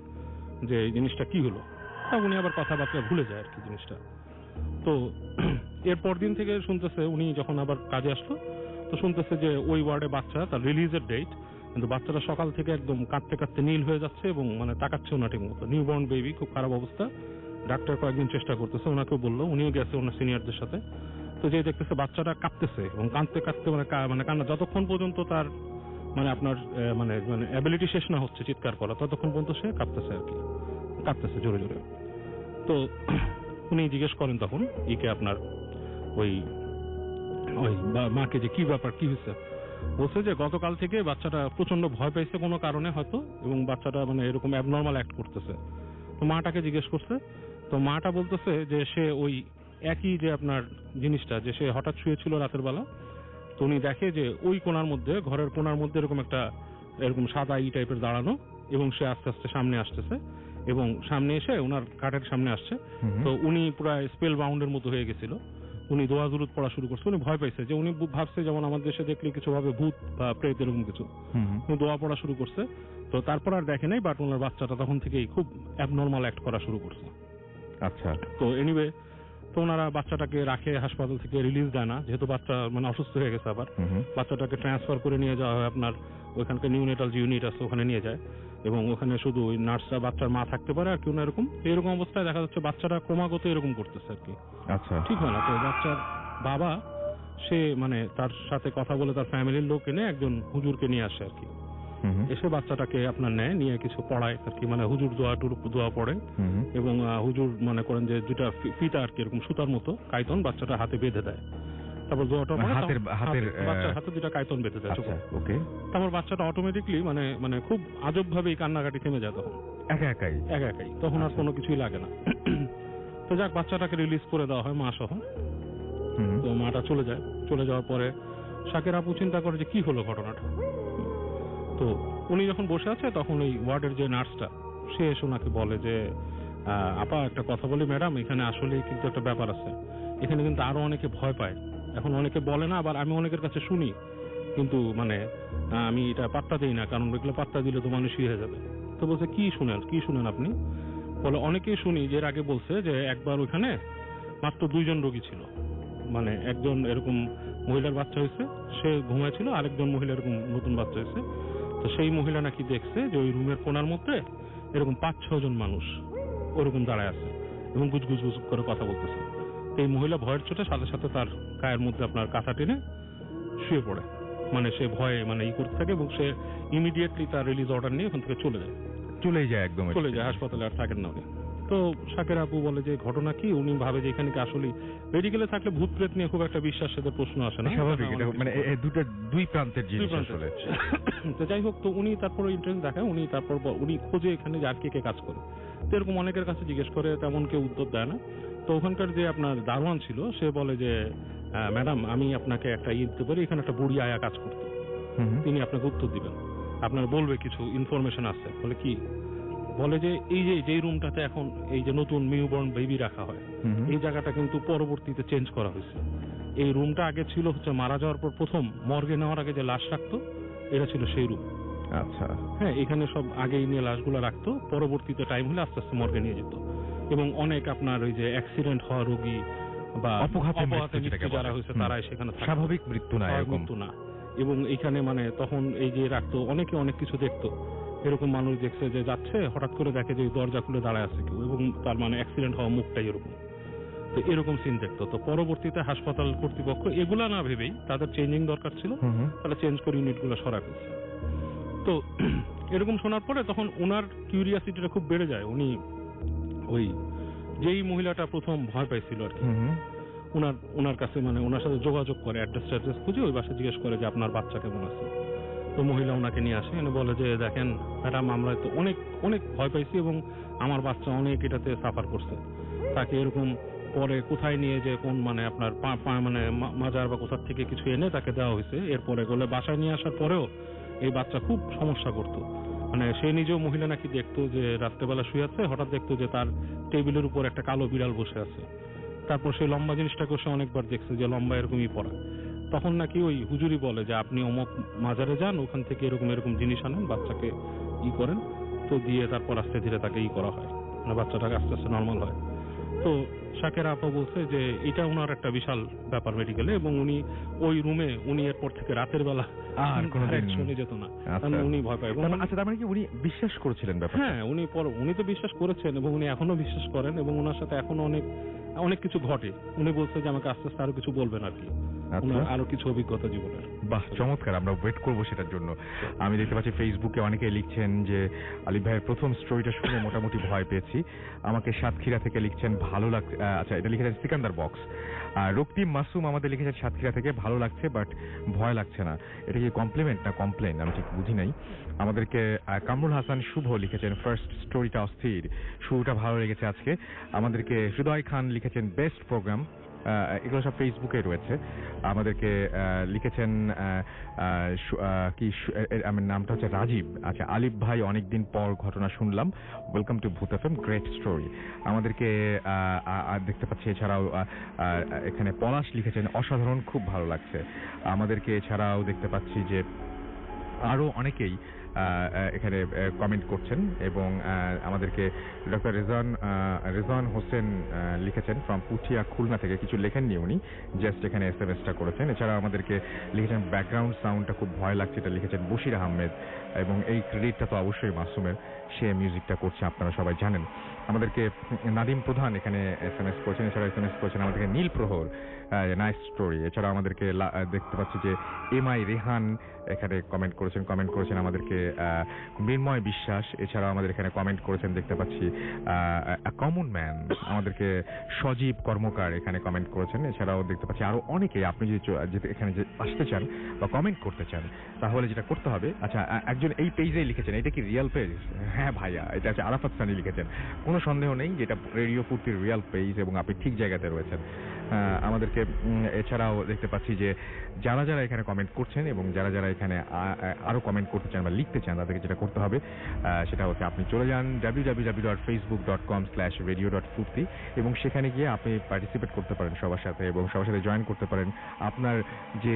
যে এই জিনিসটা কি হলো, তা উনি আবার কথাবার্তা ভুলে যায় আর কি জিনিসটা। তো এরপর দিন থেকে শুনতেছে, উনি যখন আবার কাজে আসলো তো শুনতেছে যে ওই ওয়ার্ডে বাচ্চা, তার রিলিজের ডেট কিন্তু বাচ্চাটা সকাল থেকে একদম কাঁদতে কাঁদতে নীল হয়ে যাচ্ছে এবং মানে তাকাচ্ছেও না ঠিক মতো। নিউবর্ন বেবি, খুব খারাপ অবস্থা। ডাক্তার কয়েকদিন চেষ্টা করতেছে, ওনাকেও বললো, উনিও গেছে ওনার সিনিয়রদের সাথে। তো যে দেখতেছে বাচ্চাটা কাঁদতেছে এবং কাঁদতে কাঁদতে মানে কান্না যতক্ষণ পর্যন্ত তার মানে আপনার মানে মানে অ্যাবিলিটি শেষ না হচ্ছে চিৎকার করা, ততক্ষণ পর্যন্ত সে কাঁদতেছে আর কি, কাঁদতেছে জোরে জোরে। তো উনি জিজ্ঞেস করেন তখন ইকে আপনার ওই ওই মাকে যে কি ব্যাপার, কি হয়েছে। বলছে যে গতকাল থেকে বাচ্চাটা প্রচন্ড ভয় পাইছে কোনো কারণে হয়তো, এবং বাচ্চাটা মানে এরকম অ্যাবনর্মাল অ্যাক্ট করতেছে। তো মাটাকে জিজ্ঞেস করছে, তো মাটা বলতেছে যে সে ওই একই যে আপনার জিনিসটা, যে সে হঠাৎ শুয়েছিল রাতের বেলা, তো উনি দেখে যে ওই কোণার মধ্যে, ঘরের কোণার মধ্যে এরকম একটা এরকম সাদা টাইপের দাঁড়ানো, এবং সে আস্তে আস্তে সামনে আসতেছে এবং সামনে এসে ওনার কাঠের সামনে আসছে। তো উনি প্রায় স্পেল বাউন্ডের মতো হয়ে গেছিল, উনি দোয়া দুরুদ পড়া শুরু করছে। উনি ভয় পাইছে, যে উনি ভাবছে যেমন আমাদের দেশে দেখলে কিছু ভাবে ভূত বা প্রেত এরকম কিছু, উনি দোয়া পড়া শুরু করছে। তো তারপর আর দেখে নাই, বাট ওনার বাচ্চাটা তখন থেকেই খুব অ্যাবনর্মাল অ্যাক্ট করা শুরু করছে। আচ্ছা। তো এনিওয়ে, তো ওনারা বাচ্চাটাকে রাখে, হাসপাতাল থেকে রিলিজ দেয় না, যেহেতু বাচ্চা মানে অসুস্থ হয়ে গেছে। আবার বাচ্চাটাকে ট্রান্সফার করে নিয়ে যাওয়া হয় আপনার ওইখানকার নিউনেটাল যে ইউনিট আছে ওখানে নিয়ে যায়, এবং ওখানে শুধু ওই নার্সরা বাচ্চার মা থাকতে পারে আর কেউ না এরকম। এরকম অবস্থায় দেখা যাচ্ছে বাচ্চাটা ক্রমাগত এরকম করতেছে আর কি। আচ্ছা। ঠিক হয় না। তো বাচ্চার বাবা সে মানে তার সাথে কথা বলে তার ফ্যামিলির লোক এনে একজন হুজুরকে নিয়ে আসে আর কি। এসে বাচ্চাটাকে আপনার নেয়, নিয়ে কিছু পড়ায় আর কি, মানে হুজুর দোয়া পড়ে, এবং হুজুর মনে করেন যে দুটা ফিতা আর কি এরকম সুতার মতো কাইতন বাচ্চাটা হাতে বেঁধে দেয়। তারপর দোয়াটা পড়ে, বাচ্চার হাতে দুটা কাইতন বেঁধে দেয়। ওকে। তারপর বাচ্চাটা অটোমেটিকলি মানে মানে খুব আজব ভাবে কান্নাকাটি থেমে যায় তখন, একা একাই, তখন আর কোনো কিছুই লাগে না। তো যাক, বাচ্চাটাকে রিলিজ করে দেওয়া হয় মা সহ। তো মাটা চলে যায়। চলে যাওয়ার পরে শাকের আপু চিন্তা করে যে কি হলো ঘটনাটা। তো উনি যখন বসে আছে তখন ওই ওয়ার্ডের যে নার্সটা সে এসে ওনাকে বলে যে আপা একটা কথা বলি ম্যাডাম, এখানে আসলে কিন্তু একটা ব্যাপার আছে, এখানে কিন্তু আরো অনেকে ভয় পায়। এখন অনেকে বলে না, আবার আমি অনেকের কাছে শুনি, কিন্তু মানে আমি এটা পাত্তা দিই না, কারণ এগুলো পাত্তা দিলে তো মানুষই হয়ে যাবে। তো বলছে কি শুনেন আপনি? বলে অনেকেই শুনি, যে এর আগে বলছে যে একবার ওইখানে মাত্র 2 জন রোগী ছিল, মানে একজন এরকম মহিলার বাচ্চা হয়েছে, সে ঘুমাইছিল, আরেকজন মহিলা এরকম নতুন বাচ্চা হয়েছে। তো সেই মহিলা নাকি দেখছে যে ওই রুমের কোণার মধ্যে এরকম 5-6 জন মানুষ ওরকম দাঁড়ায় আছে এবং গুজগুজ করে কথা বলতেছে। তো এই মহিলা ভয়ের চোটে সাথে সাথে তার গায়ের মধ্যে আপনার কাঁথা টেনে শুয়ে পড়ে, মানে সে ভয়ে মানে করতে থাকে, এবং সে ইমিডিয়েটলি তার রিলিজ অর্ডার নিয়ে ওখান থেকে চলে যায় একদম, হাসপাতালে আর থাকেন না উনি। তো শাকের আপু বলে যে ঘটনা কি, উনি ভাবে যে এখানে কি আসলে মেডিকেলে থাকলে ভূত প্রেত নিয়ে খুব একটা বিশ্বাসের প্রশ্ন আসে না, স্বাভাবিক, এটা মানে দুই প্রান্তের জিনিস আসলে। তো যাই হোক, তো উনি তারপর ইন্টারেস্ট দেখায়, উনি খোঁজে এখানে যে আর কে কাজ করে। তো এরকম অনেকের কাছে জিজ্ঞেস করে, তেমন কেউ উত্তর দেয় না। তো ওখানকার যে আপনার দারোয়ান ছিল সে বলে যে ম্যাডাম আমি আপনাকে একটা দিতে পারি, এখানে একটা বুড়ি আয়া কাজ করতো, তিনি আপনাকে উত্তর দিবেন, আপনার বলবে কিছু ইনফরমেশন আছে। বলে কি? বলে যে এই যে রুমটাতে এখন এই যে নতুন নিউবর্ন বেবি রাখা হয়, এই জায়গাটা কিন্তু পরবর্তীতে চেঞ্জ করা হয়েছে। এই রুমটা আগে ছিল হচ্ছে মারা যাওয়ার পর প্রথম মর্গে নেওয়ার আগে যে লাশ রাখতো, এটা ছিল সেই রুম। আচ্ছা। হ্যাঁ, এখানে সব আগেই নিয়ে লাশগুলো রাখতো, পরবর্তীতে টাইম হলে আস্তে আস্তে মর্গে নিয়ে যেত। এবং অনেক আপনার ওই যে অ্যাক্সিডেন্ট হওয়া রোগী বা অপঘাতে মৃত্যু যারা হয়েছে তারাই সেখানে থাকে, স্বাভাবিক মৃত্যু না। এবং এখানে মানে তখন এই যে রাখতো, অনেকে অনেক কিছু দেখতো। এরকম মানুষ দেখছে যে যাচ্ছে, হঠাৎ করে দেখে যে দরজা খুলে দাঁড়ায় আছে কেউ, এবং তার মানে অ্যাক্সিডেন্ট হওয়া মুখটাই এরকম। তো এরকম সিন দেখতো। তো পরবর্তীতে হাসপাতাল কর্তৃপক্ষ এগুলা না ভেবেই, তাদের চেঞ্জিং দরকার ছিল, তাহলে চেঞ্জ করে ইউনিটগুলো সরাই ফেলছে। তো এরকম শোনার পরে তখন ওনার কিউরিয়াসিটিটা খুব বেড়ে যায়। উনি ওই যেই মহিলাটা প্রথম ভয় পাইছিল আর কি, ওনার কাছে মানে ওনার সাথে যোগাযোগ করে, অ্যাড্রেস খুঁজে ওই বাসায় জিজ্ঞেস করে যে আপনার বাচ্চা কেমন আছে। তো মহিলা ওনাকে নিয়ে আসে, এনে বলে যে দেখেন ম্যাডাম, আমরা তো অনেক অনেক ভয় পাইছি এবং আমার বাচ্চা অনেক এটাতে সাফার করছে। তাকে এরকম পরে কোথায় নিয়ে যে কোন মানে আপনার মানে মাজার বা কোথার থেকে কিছু এনে তাকে দেওয়া হয়েছে। এরপরে গেলে বাসায় নিয়ে আসার পরেও এই বাচ্চা খুব সমস্যা করতো। মানে সে নিজেও মহিলা নাকি দেখতো যে রাত্রেবেলা শুয়ে আছে, হঠাৎ দেখতো যে তার টেবিলের উপর একটা কালো বিড়াল বসে আছে। তারপর সেই লম্বা জিনিসটাকে সে অনেকবার দেখছে যে লম্বা এরকমই পড়া। তখন নাকি ওই হুজুরি বলে যে আপনি অমুক মাজারে যান, ওখান থেকে এরকম জিনিস আনেন, বাচ্চাকে করেন, তো দিয়ে তারপর আস্তে ধীরে তাকে করা হয়, মানে বাচ্চাটাকে আস্তে আস্তে নর্মাল হয়। তো শাকের আপা বলছে যে এটা ওনার একটা বিশাল ব্যাপার মেডিকেলে, এবং উনি ওই রুমে উনি এরপর থেকে রাতের বেলা আর কোনোদিন শুনে যেত না, আচ্ছা। কারণ উনি ভয় পায়। এবং আচ্ছা, তার মানে কি উনি বিশ্বাস করেছিলেন ব্যাপারটা? হ্যাঁ, উনি তো বিশ্বাস করেছেন এবং উনি এখনো বিশ্বাস করেন, এবং ওনার সাথে এখনো অনেক কিছু ঘটে। উনি বলছে যে আমাকে আস্তে আস্তে আরো কিছু বলবেন আর কি, আচ্ছা। ওনার আরো কিছু অভিজ্ঞতা জীবনের। বাহ, চমৎকার। আমরা ওয়েট করবো সেটার জন্য। আমি দেখতে পাচ্ছি ফেসবুকে অনেকে লিখছেন যে আলিফ ভাইয়ের প্রথম স্টোরিটা শুনে মোটামুটি ভয় পেয়েছি। আমাকে সাতক্ষীরা থেকে লিখছেন ভালো লাগছে। আচ্ছা, এটা লিখেছেন সিকান্দার বক্স। রক্তিম মাসুম আমাদের লিখেছেন সাতক্ষীরা থেকে ভালো লাগছে বাট ভয় লাগছে না। এটা কি কমপ্লিমেন্ট না কমপ্লেন আমি ঠিক বুঝি নাই। আমাদেরকে কামরুল হাসান শুভ লিখেছেন ফার্স্ট স্টোরিটা অস্থির, শুরুটা ভালো লেগেছে আজকে। আমাদেরকে হৃদয় খান লিখেছেন বেস্ট প্রোগ্রাম। এগুলো সব ফেসবুকে রয়েছে। আমাদেরকে লিখেছেন আমার নামটা হচ্ছে রাজীব। আচ্ছা, আলিফ ভাই অনেকদিন পর ঘটনা শুনলাম, ওয়েলকাম টু ভূত এফএম, গ্রেট স্টোরি। আমাদেরকে দেখতে পাচ্ছি এছাড়াও এখানে পলাশ লিখেছেন অসাধারণ, খুব ভালো লাগছে। আমাদেরকে এছাড়াও দেখতে পাচ্ছি যে আরো অনেকেই এখানে কমেন্ট করছেন, এবং আমাদেরকে ডক্টর রেজান হোসেন লিখেছেন ফ্রম পুঠিয়া খুলনা থেকে। কিছু লেখেননি উনি, জাস্ট এখানে এসএমএসটা করেছেন। এছাড়া আমাদেরকে লিখেছেন ব্যাকগ্রাউন্ড সাউন্ডটা খুব ভয় লাগছে, এটা লিখেছেন বশির আহমেদ, এবং এই ক্রেডিটটা তো অবশ্যই মাসুমের, সে মিউজিকটা করছে, আপনারা সবাই জানেন। আমাদেরকে নাদিম প্রধান এখানে এসএমএস করেছেন। এছাড়া এসএমএস করেছেন আমাদেরকে নীল প্রহর, নাইস স্টোরি। এছাড়া আমাদেরকে দেখতে পাচ্ছি যে এমআই রেহান এখানে কমেন্ট করেছেন আমাদেরকে মৃন্ময় বিশ্বাস। এছাড়াও আমাদের এখানে কমেন্ট করেছেন দেখতে পাচ্ছি কমন ম্যান, আমাদেরকে সজীব কর্মকার এখানে কমেন্ট করেছেন। এছাড়াও দেখতে পাচ্ছি আরো অনেকে। আপনি যদি এখানে আসতে চান বা কমেন্ট করতে চান তাহলে যেটা করতে হবে, আচ্ছা একজন এই পেজে লিখেছেন, এটা কি রিয়েল পেজ? হ্যাঁ ভাইয়া, এটা হচ্ছে আরাফাত সানি লিখেছেন। কোনো সন্দেহ নেই যেটা রেডিও ফুর্তির রিয়েল পেজ, এবং আপনি ঠিক জায়গাতে রয়েছেন। আমাদেরকে এছাড়াও দেখতে পাচ্ছি যে যারা যারা এখানে কমেন্ট করছেন এবং যারা যারা এখানে আরো কমেন্ট করতে চান বা লিখতে চান, তাদেরকে যেটা করতে হবে সেটা হচ্ছে আপনি চলে যান www.facebook.com/radio.furti, এবং সেখানে গিয়ে আপনি পার্টিসিপেট করতে পারেন সবার সাথে, এবং সবার সাথে জয়েন করতে পারেন। আপনার যে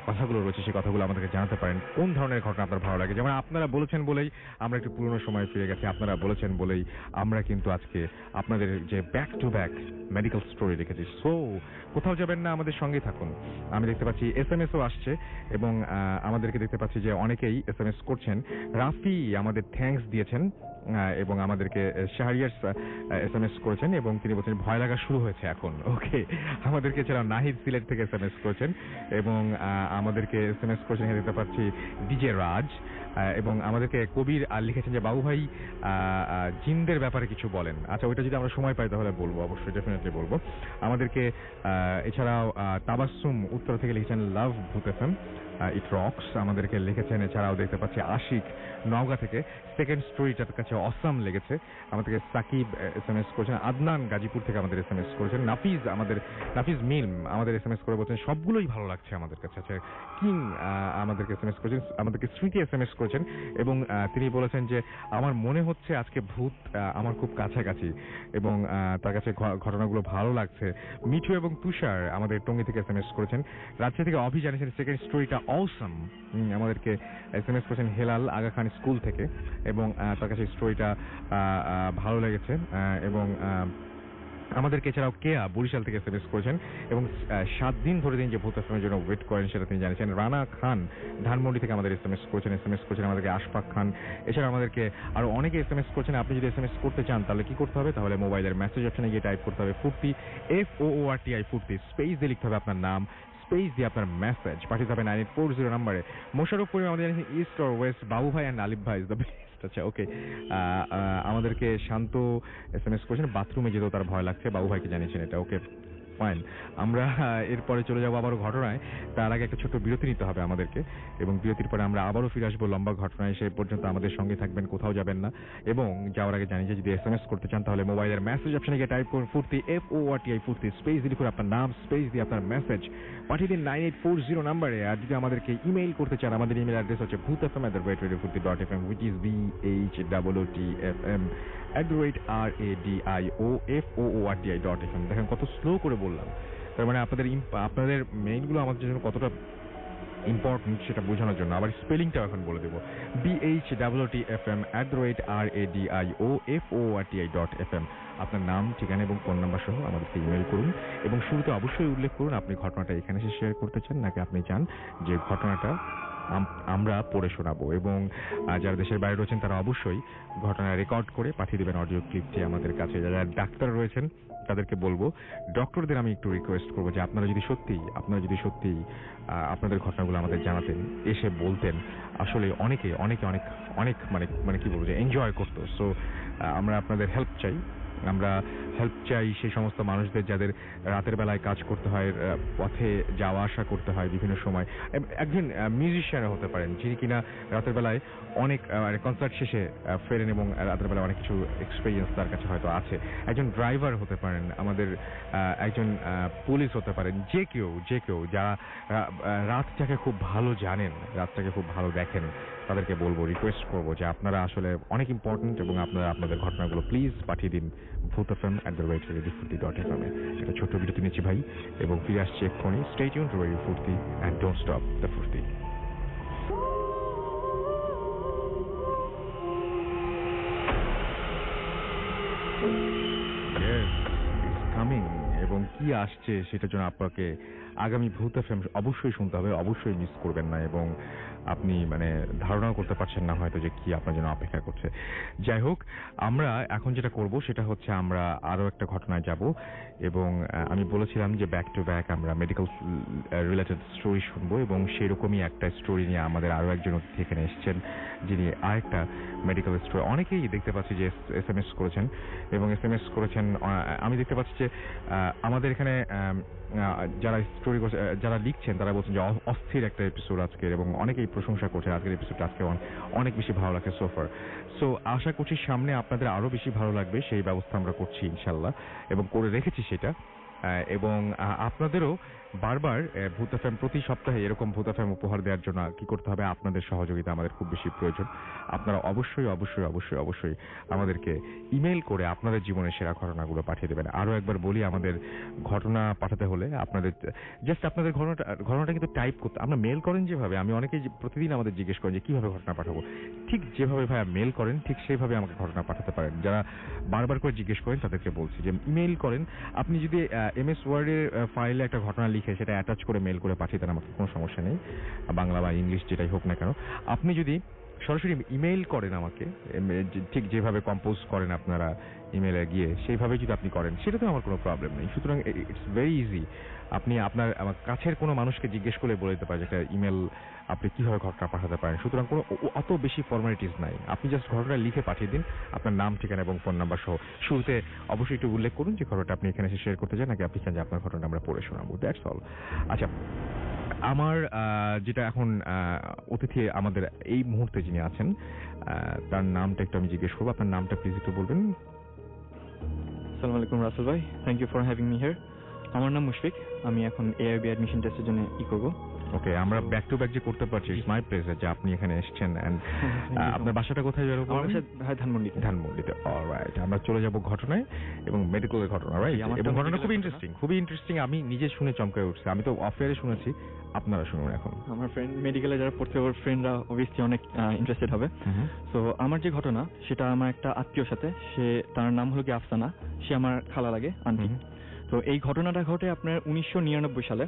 কথাগুলো রয়েছে সেই কথাগুলো আমাদেরকে জানাতে পারেন, কোন ধরনের ঘটনা আপনার ভালো লাগে। যেমন আপনারা বলেছেন বলেই আমরা একটু পুরনো সময় ফিরে গেছি, আপনারা বলেছেন বলেই আমরা কিন্তু আজকে আপনাদের যে back to back medical story রেখেছি। সো কোথাও যাবেন না, আমাদের সঙ্গে থাকুন। আমি দেখতে পাচ্ছি এসএমএসও আসছে, এবং আমাদেরকে দেখতে পাচ্ছি যে অনেকেই এসএমএস করছেন। রাফি আমাদের থ্যাঙ্কস দিয়েছেন, এবং আমাদেরকে শাহরিয়ার এসএমএস করেছেন, এবং তিনি বলছেন ভয় লাগা শুরু হয়েছে এখন। ওকে, আমাদেরকে এছাড়া নাহিদ সিলেট থেকে এসএমএস করেছেন, এবং আমাদেরকে এসএমএস করেছেন দেখতে পাচ্ছি ডিজে রাজ, এবং আমাদেরকে কবির আর লিখেছেন যে বাবু ভাই জিনদের ব্যাপারে কিছু বলেন। আচ্ছা, ওইটা যদি আমরা সময় পাই তাহলে বলবো, অবশ্যই ডেফিনেটলি বলবো। আমাদেরকে এছাড়াও তাবাসসুম উত্তর থেকে লিখেছেন লাভ ভূত এফএম, ইট রক্স, আমাদেরকে লিখেছেন। এছাড়াও দেখতে পাচ্ছি আশিক নওগাঁ থেকে সেকেন্ড স্টোরিটার কাছে অসাম লেগেছে, আমাদেরকে সাকিব এসএমএস করেছেন। আদনান গাজীপুর থেকে আমাদের এসএমএস করেছেন। নাফিজ মিলম আমাদের এসএমএস করে বলছেন সবগুলোই ভালো লাগছে আমাদের কাছে। আচ্ছা, কিং আমাদেরকে এসএমএস করেছেন, আমাদেরকে স্মৃতি এসএমএস করেছেন, এবং তিনি বলেছেন যে আমার মনে হচ্ছে আজকে ভূত আমার খুব কাছাকাছি, এবং তার কাছে ঘটনাগুলো ভালো লাগছে। মিঠু এবং তুষার আমাদের টঙ্গী থেকে এসএমএস করেছেন। রাজশাহী থেকে অভি জানিয়েছেন সেকেন্ড স্টোরিটা অসম, আমাদেরকে এসএমএস করেছেন হেলাল আগা খান স্কুল থেকে, এবং তার কাছে স্টোরিটা ভালো লেগেছে। এবং আমাদেরকে এছাড়াও কেয়া বরিশাল থেকে এসএমএস করেছেন, এবং 7 দিন ধরে তিনি যে ভূত এফএমের জন্য ওয়েট করেন সেটা তিনি জানিয়েছেন। রানা খান ধানমন্ডি থেকে আমাদের এসএমএস করেছেন আমাদেরকে আশফাক খান। এছাড়া আমাদেরকে আরো অনেকে এসএমএস করছেন। আপনি যদি এসএমএস করতে চান তাহলে কি করতে হবে, তাহলে মোবাইলের মেসেজ অপশনে গিয়ে টাইপ করতে হবে ফুর্তি, FOORTI ফুর্তি, স্পেস দিয়ে লিখতে হবে আপনার নাম, স্পেস দিয়ে আপনার মেসেজ পাঠিয়ে যাবে 9840 নম্বরে। মোশাররফ করিম আমাদের ইস্ট অর ওয়েস্ট, বাবু ভাই অ্যান্ড আলিফ ভাই ইজ দ্য বেস্ট। আচ্ছা, ওকে, আমাদেরকে শান্ত এসএমএস করেছেন বাথরুমে যেতেও তার ভয় লাগছে, বাবু ভাইকে জানিয়েছেন এটা। ওকে ফাইন, আমরা এরপরে চলে যাবো আবারও ঘটনায়। তার আগে একটা ছোট্ট বিরতি নিতে হবে আমাদেরকে, এবং বিরতির পরে আমরা আবারও ফিরে আসবো লম্বা ঘটনায়। সেই পর্যন্ত আমাদের সঙ্গে থাকবেন, কোথাও যাবেন না। এবং যাওয়ার আগে জানি যে যদি এসএমএস করতে চান তাহলে মোবাইলের মেসেজ অপশনে গিয়ে টাইপ করুন ফুর্তি, FORTI ফুর্তি, স্পেস দিয়ে লিখুন আপনার নাম, স্পেস দিয়ে আপনার মেসেজ পাঠিয়ে দিন 9840 নম্বরে। আর যদি আমাদেরকে ইমেইল করতে চান, আমাদের ইমেল অ্যাড্রেস হচ্ছে bhootfm@radiofurti.fm, which is BHOOTFM@radioFOORTI.fm। দেখেন কত স্লো করে বললাম, তার মানে আপনাদের মেইলগুলো আমাদের জন্য কতটা ইম্পর্টেন্ট সেটা বোঝানোর জন্য আবার স্পেলিংটাও এখন বলে দেবো, BHTFM@RADIOFORTI.FM। আপনার নাম, ঠিকানা এবং ফোন নাম্বার সহ আমাদেরকে ইমেল করুন এবং শুরুতে অবশ্যই উল্লেখ করুন আপনি ঘটনাটা এখানে এসে শেয়ার করতে চান নাকি আপনি চান যে ঘটনাটা আমরা পড়ে শোনাবো। এবং যারা দেশের বাইরে রয়েছেন তারা অবশ্যই ঘটনা রেকর্ড করে পাঠিয়ে দেবেন অডিও ক্লিপটি আমাদের কাছে। যারা ডাক্তার রয়েছেন তাদেরকে বলবো, ডক্টরদের আমি একটু রিকোয়েস্ট করবো যে আপনারা যদি সত্যি আপনাদের ঘটনাগুলো আমাদের জানাতেন, এসে বলতেন, আসলে অনেকে অনেক মানে কি বলবো যে এনজয় করতো। সো আমরা আপনাদের হেল্প চাই সেই সমস্ত মানুষদের যাদের রাতের বেলায় কাজ করতে হয়, পথে যাওয়া আসা করতে হয় বিভিন্ন সময়। একজন মিউজিশিয়ান হতে পারেন যিনি কিনা রাতের বেলায় অনেক কনসার্ট শেষে ফেরেন এবং রাতের বেলায় অনেক কিছু এক্সপেরিয়েন্স তার কাছে হয়তো আছে। একজন ড্রাইভার হতে পারেন, আমাদের একজন পুলিশ হতে পারেন, যে কেউ যারা রাতটাকে খুব ভালো জানেন, রাতটাকে খুব ভালো দেখেন, তাদেরকে বলবো, রিকোয়েস্ট করবো যে আপনারা আসলে অনেক ইম্পর্টেন্ট এবং আপনারা আপনাদের ঘটনাগুলো প্লিজ পাঠিয়ে দিন bhutfm@radiofurti.fm। একটা ছোট্ট বিরতি নিচ্ছি ভাই এবং ফিরে আসছি এক্ষুনি। স্টে টিউনড টু রেডিও ফুর্তি এন্ড ডোন্ট স্টপ দ্য ফুর্তি। কামিং এবং কি আসছে সেটার জন্য আপনাকে আগামী ভূত এফএম অবশ্যই শুনতে হবে, অবশ্যই মিস করবেন না এবং আপনি মানে ধারণাও করতে পারছেন না হয়তো যে কি আপনার জন্য অপেক্ষা করছে। যাই হোক, আমরা এখন যেটা করব সেটা হচ্ছে আমরা আরো একটা ঘটনায় যাব এবং আমি বলেছিলাম যে ব্যাক টু ব্যাক আমরা মেডিকেল রিলেটেড স্টোরি শুনবো এবং সেরকমই একটা স্টোরি নিয়ে আমাদের আরো একজন অতিথি এখানে এসেছেন যিনি আরেকটা মেডিকেল স্টোরি। অনেকেই দেখতে পাচ্ছি যে এসএমএস করেছেন এবং এসএমএস করেছেন। আমি দেখতে পাচ্ছি যে আমাদের এখানে যারা স্টোরি যারা লিখছেন তারা বলছেন যে অস্থির একটা এপিসোড আজকের এবং অনেকেই প্রশংসা করছেন আজকের এপিসোডটা আজকে অনেক বেশি ভালো লাগছে সোফার। সো আশা করছি সামনে আপনাদের আরো বেশি ভালো লাগবে, সেই ব্যবস্থা আমরা করছি ইনশাল্লাহ এবং করে রেখেছি সেটা। এবং আপনাদেরও বারবার ভূত এফএম প্রতি সপ্তাহে এরকম ভূত এফএম উপহার দেওয়ার জন্য কি করতে হবে, আপনাদের সহযোগিতা আমাদের খুব বেশি প্রয়োজন। আপনারা অবশ্যই আমাদেরকে ইমেল করে আপনাদের জীবনের সেরা ঘটনাগুলো পাঠিয়ে দেবেন। আরো একবার বলি, আমাদের ঘটনা পাঠাতে হলে আপনাদের জাস্ট আপনাদের ঘটনাটা কিন্তু টাইপ করতে, আমরা মেল করেন যেভাবে, আমি অনেকেই প্রতিদিন আমাদের জিজ্ঞেস করেন যে কিভাবে ঘটনা পাঠাবো, ঠিক যেভাবে ভাইয়া মেল করেন ঠিক সেইভাবে আমাকে ঘটনা পাঠাতে পারেন। যারা বারবার করে জিজ্ঞেস করেন তাদেরকে বলছি যে ইমেল করেন, আপনি যদি এমএস ওয়ার্ডের ফাইলে একটা ঘটনা লিখে সেটা অ্যাটাচ করে মেল করে পাঠিয়ে দেন, আমাকে কোনো সমস্যা নেই, বাংলা বা ইংলিশ যেটাই হোক না কেন। আপনি যদি সরাসরি ইমেইল করেন আমাকে, ঠিক যেভাবে কম্পোজ করেন আপনারা ইমেইলে গিয়ে সেইভাবে যদি আপনি করেন সেটাতে আমার কোনো প্রবলেম নেই। সুতরাং ইটস ভেরি ইজি। আপনি আপনার আমার কাছের কোনো মানুষকে জিজ্ঞেস করে বলে দিতে পারেন একটা ইমেল আপনি কিভাবে ঘটনা পাঠাতে পারেন। সুতরাং কোনো অত বেশি ফর্মালিটিস নাই, আপনি জাস্ট ঘটনা লিখে পাঠিয়ে দিন আপনার নাম, ঠিকানা এবং ফোন নাম্বার সহ। শুরুতে অবশ্যই একটু উল্লেখ করুন যে ঘটনাটা আপনি এখানে এসে শেয়ার করতে চান নাকি আপনি চান যে আপনার ঘটনা আমরা পড়ে শোনাবো। That's all. আচ্ছা, আমার যেটা এখন অতিথি আমাদের এই মুহূর্তে যিনি আছেন তার নামটা একটু আমি জিজ্ঞেস করবো। আপনার নামটা প্লিজ একটু বলবেন। আসসালামু আলাইকুম রাসেল ভাই, thank you for having me here. আমার নাম মুশফিক, আমি এখন এআরবি অ্যাডমিশন টেস্টের জন্য করব। ওকে, আমরা ব্যাক টু ব্যাক যে করতে পারছি, ইটস মাই প্লেজার যে আপনি এখানে এসেছেন। এন্ড আপনার বাসাটা কোথায় যাবো? আমার বাসা ধানমন্ডিতে। অলরাইট, আমরা চলে যাব ঘটনায় এবং মেডিকেলের ঘটনা, রাইট? এবং ঘটনা খুবই ইন্টারেস্টিং। আমি নিজে শুনে চমকে উঠছি, আমি তো অফ এয়ারে শুনেছি, আপনারা শুনুন এখন। আমার ফ্রেন্ড মেডিকেলে যারা পড়তে ওর ফ্রেন্ডরা অবভিয়াসলি অনেক ইন্টারেস্টেড হবে। সো আমার যে ঘটনা সেটা আমার একটা আত্মীয়র সাথে, তার নাম হলো কি আফসানা, সে আমার খালা লাগে, আন্টি। তো এই ঘটনাটা ঘটে আপনার 1999 সালে।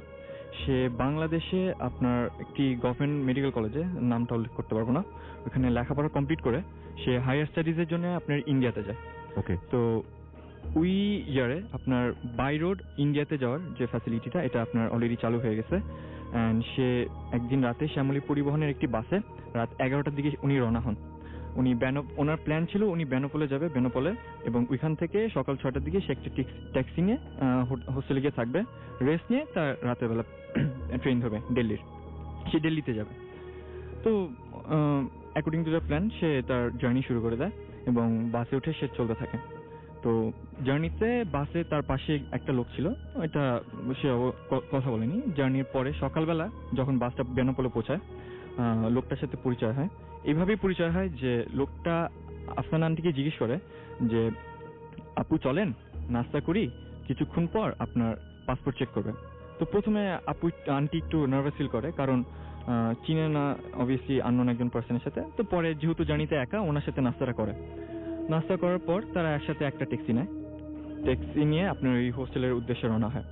সে বাংলাদেশে আপনার একটি গভর্নমেন্ট মেডিকেল কলেজে, নামটা উল্লেখ করতে পারবো না, ওখানে লেখাপড়া কমপ্লিট করে সে হায়ার স্টাডিজের জন্য আপনার ইন্ডিয়াতে যায়। ওকে, তো ওই ইয়ারে আপনার বাই রোড ইন্ডিয়াতে যাওয়ার যে ফ্যাসিলিটিটা, এটা আপনার অলরেডি চালু হয়ে গেছে। অ্যান্ড সে একদিন রাতে শ্যামলী পরিবহনের একটি বাসে রাত 11টার দিকে উনি রওনা হন। ওনার প্ল্যান ছিল উনি বেনাপোলে যাবে, বেনাপোলে, এবং ওইখান থেকে সকাল 6টার দিকে সে একটি ট্যাক্সি নিয়ে হোস্টেলে গিয়ে থাকবে, রেস্ট নিয়ে তার রাতের বেলা ট্রেন ধরবে দিল্লির, সে দিল্লিতে যাবে। তো অ্যাকর্ডিং টু দ্য প্ল্যান সে তার জার্নি শুরু করে দেয় এবং বাসে উঠে সে চলতে থাকে। তো জার্নিতে বাসে তার পাশে একটা লোক ছিল, এটা সে কথা বলেনি। জার্নির পরে সকালবেলা যখন বাসটা বেনাপোলে পৌঁছায়, লোকটার সাথে পরিচয় হয়। এইভাবেই পরিচয় হয় যে লোকটা আফসানা আন্টিকে জিজ্ঞেস করে যে আপু চলেন নাস্তা করি, কিছুক্ষণ পর আপনার পাসপোর্ট চেক করবে। তো প্রথমে আন্টি একটু নার্ভাস ফিল করে, কারণ চিনে না অবভিয়াসলি আননোন একজন পার্সনের সাথে। তো পরে যেহেতু জার্নিতে একা, ওনার সাথে নাস্তাটা করে। নাস্তা করার পর তারা একসাথে একটা ট্যাক্সি নেয়, ট্যাক্সি নিয়ে আপনার ওই হোস্টেলের উদ্দেশ্যে রওনা হয়।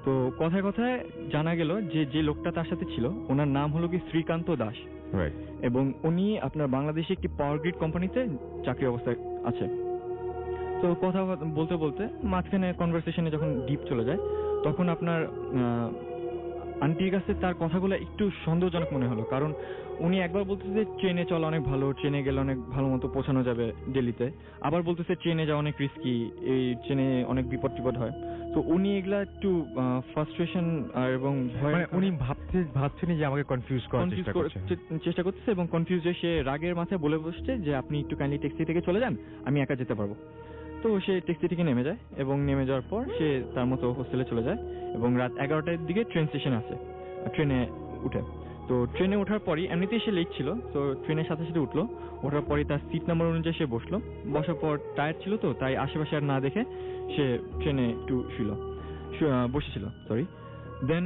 তো কথায় কথায় জানা গেল যে লোকটা তার সাথে ছিল ওনার নাম হলো কি শ্রীকান্ত দাস, রাইট। এবং উনি আপনার বাংলাদেশে একটি পাওয়ার গ্রিড কোম্পানিতে চাকরি অবস্থায় আছে। তো কথা বলতে বলতে মাঝখানে কনভারসেশনে যখন ডিপ চলে যায়, তখন আপনার আন্টির কাছে তার কথাগুলো একটু সন্দেহজনক মনে হলো। কারণ উনি একবার বলতেছে যে ট্রেনে চলা অনেক ভালো, ট্রেনে গেলে অনেক ভালো মতো পৌঁছানো যাবে দিল্লিতে, আবার বলতেছে ট্রেনে যাওয়া অনেক রিস্কি, এই ট্রেনে অনেক বিপদ টিপদ হয়। তো উনি এগুলা একটু ফ্রাস্ট্রেশন এবং ভয়, মানে উনি ভাবছেন যে আমাকে কনফিউজ করার চেষ্টা করতেছে এবং কনফিউজ হয়ে সে রাগের মাথায় বলে বসছে যে আপনি একটু কাইন্ডলি ট্যাক্সি থেকে চলে যান, আমি একা যেতে পারবো। তো সে ট্যাক্সি থেকে নেমে যায় এবং নেমে যাওয়ার পর সে তার মতো হোস্টেলে চলে যায় এবং রাত 11টার দিকে ট্রেন স্টেশন আছে, ট্রেনে উঠে। তো ট্রেনে ওঠার পরই এমনিতেই সে লেট ছিল, তো ট্রেনের সাথে সাথে উঠলো। ওঠার পরই তার সিট নাম্বার অনুযায়ী সে বসলো। বসার পর টায়ার্ড ছিল, তো তাই আশেপাশে আর না দেখে সে ট্রেনে একটু বসেছিল, সরি। দেন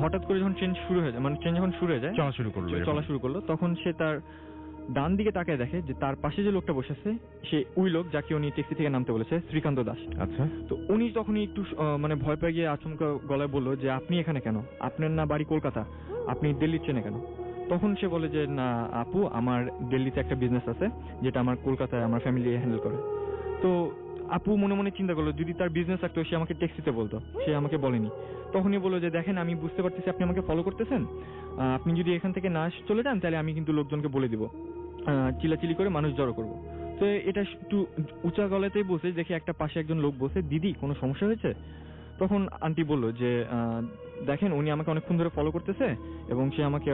হঠাৎ করে যখন ট্রেন শুরু হয়ে যায়, মানে ট্রেন যখন শুরু হয়ে যায়, চলা শুরু করলো, তখন সে তার ডান দিকে তাকায় দেখে যে তার পাশে যে লোকটা বসে আছে সে ওই লোক যাকে উনি ট্যাক্সি থেকে নামতে বলেছে, শ্রীকান্ত দাস। আচ্ছা। তো উনি তখনই একটু মানে ভয় পেয়ে গিয়ে আচমকা গলায় বললো যে আপনি এখানে কেন, আপনার না বাড়ি কলকাতা, আপনি দিল্লির ট্রেনে কেন? তখন সে বলে যে না আপু, আমার দিল্লিতে একটা বিজনেস আছে যেটা আমার কলকাতায় আমার ফ্যামিলি হ্যান্ডেল করে। তো আপু মনে মনে চিন্তা করলো যদি তার বিজনেস থাকতো সে আমাকে ট্যাক্সিতে বলতো, সে আমাকে বলেনি। তখনই বললো যে দেখেন আমি বুঝতে পারতেছি আপনি আমাকে ফলো করতেছেন, আপনি যদি এখান থেকে না চলে যান তাহলে আমি কিন্তু লোকজনকে বলে দিব, চিলাচিলি করে মানুষ জড়ো করবো। তো এটা একটু উঁচা গলাতেই বসে দেখে একটা পাশে একজন লোক বসে, দিদি কোনো সমস্যা হয়েছে? তখন আন্টি বললো যে দেখেন উনি আমাকে অনেকক্ষণ ধরে ফলো করতেছে এবং সে আমাকে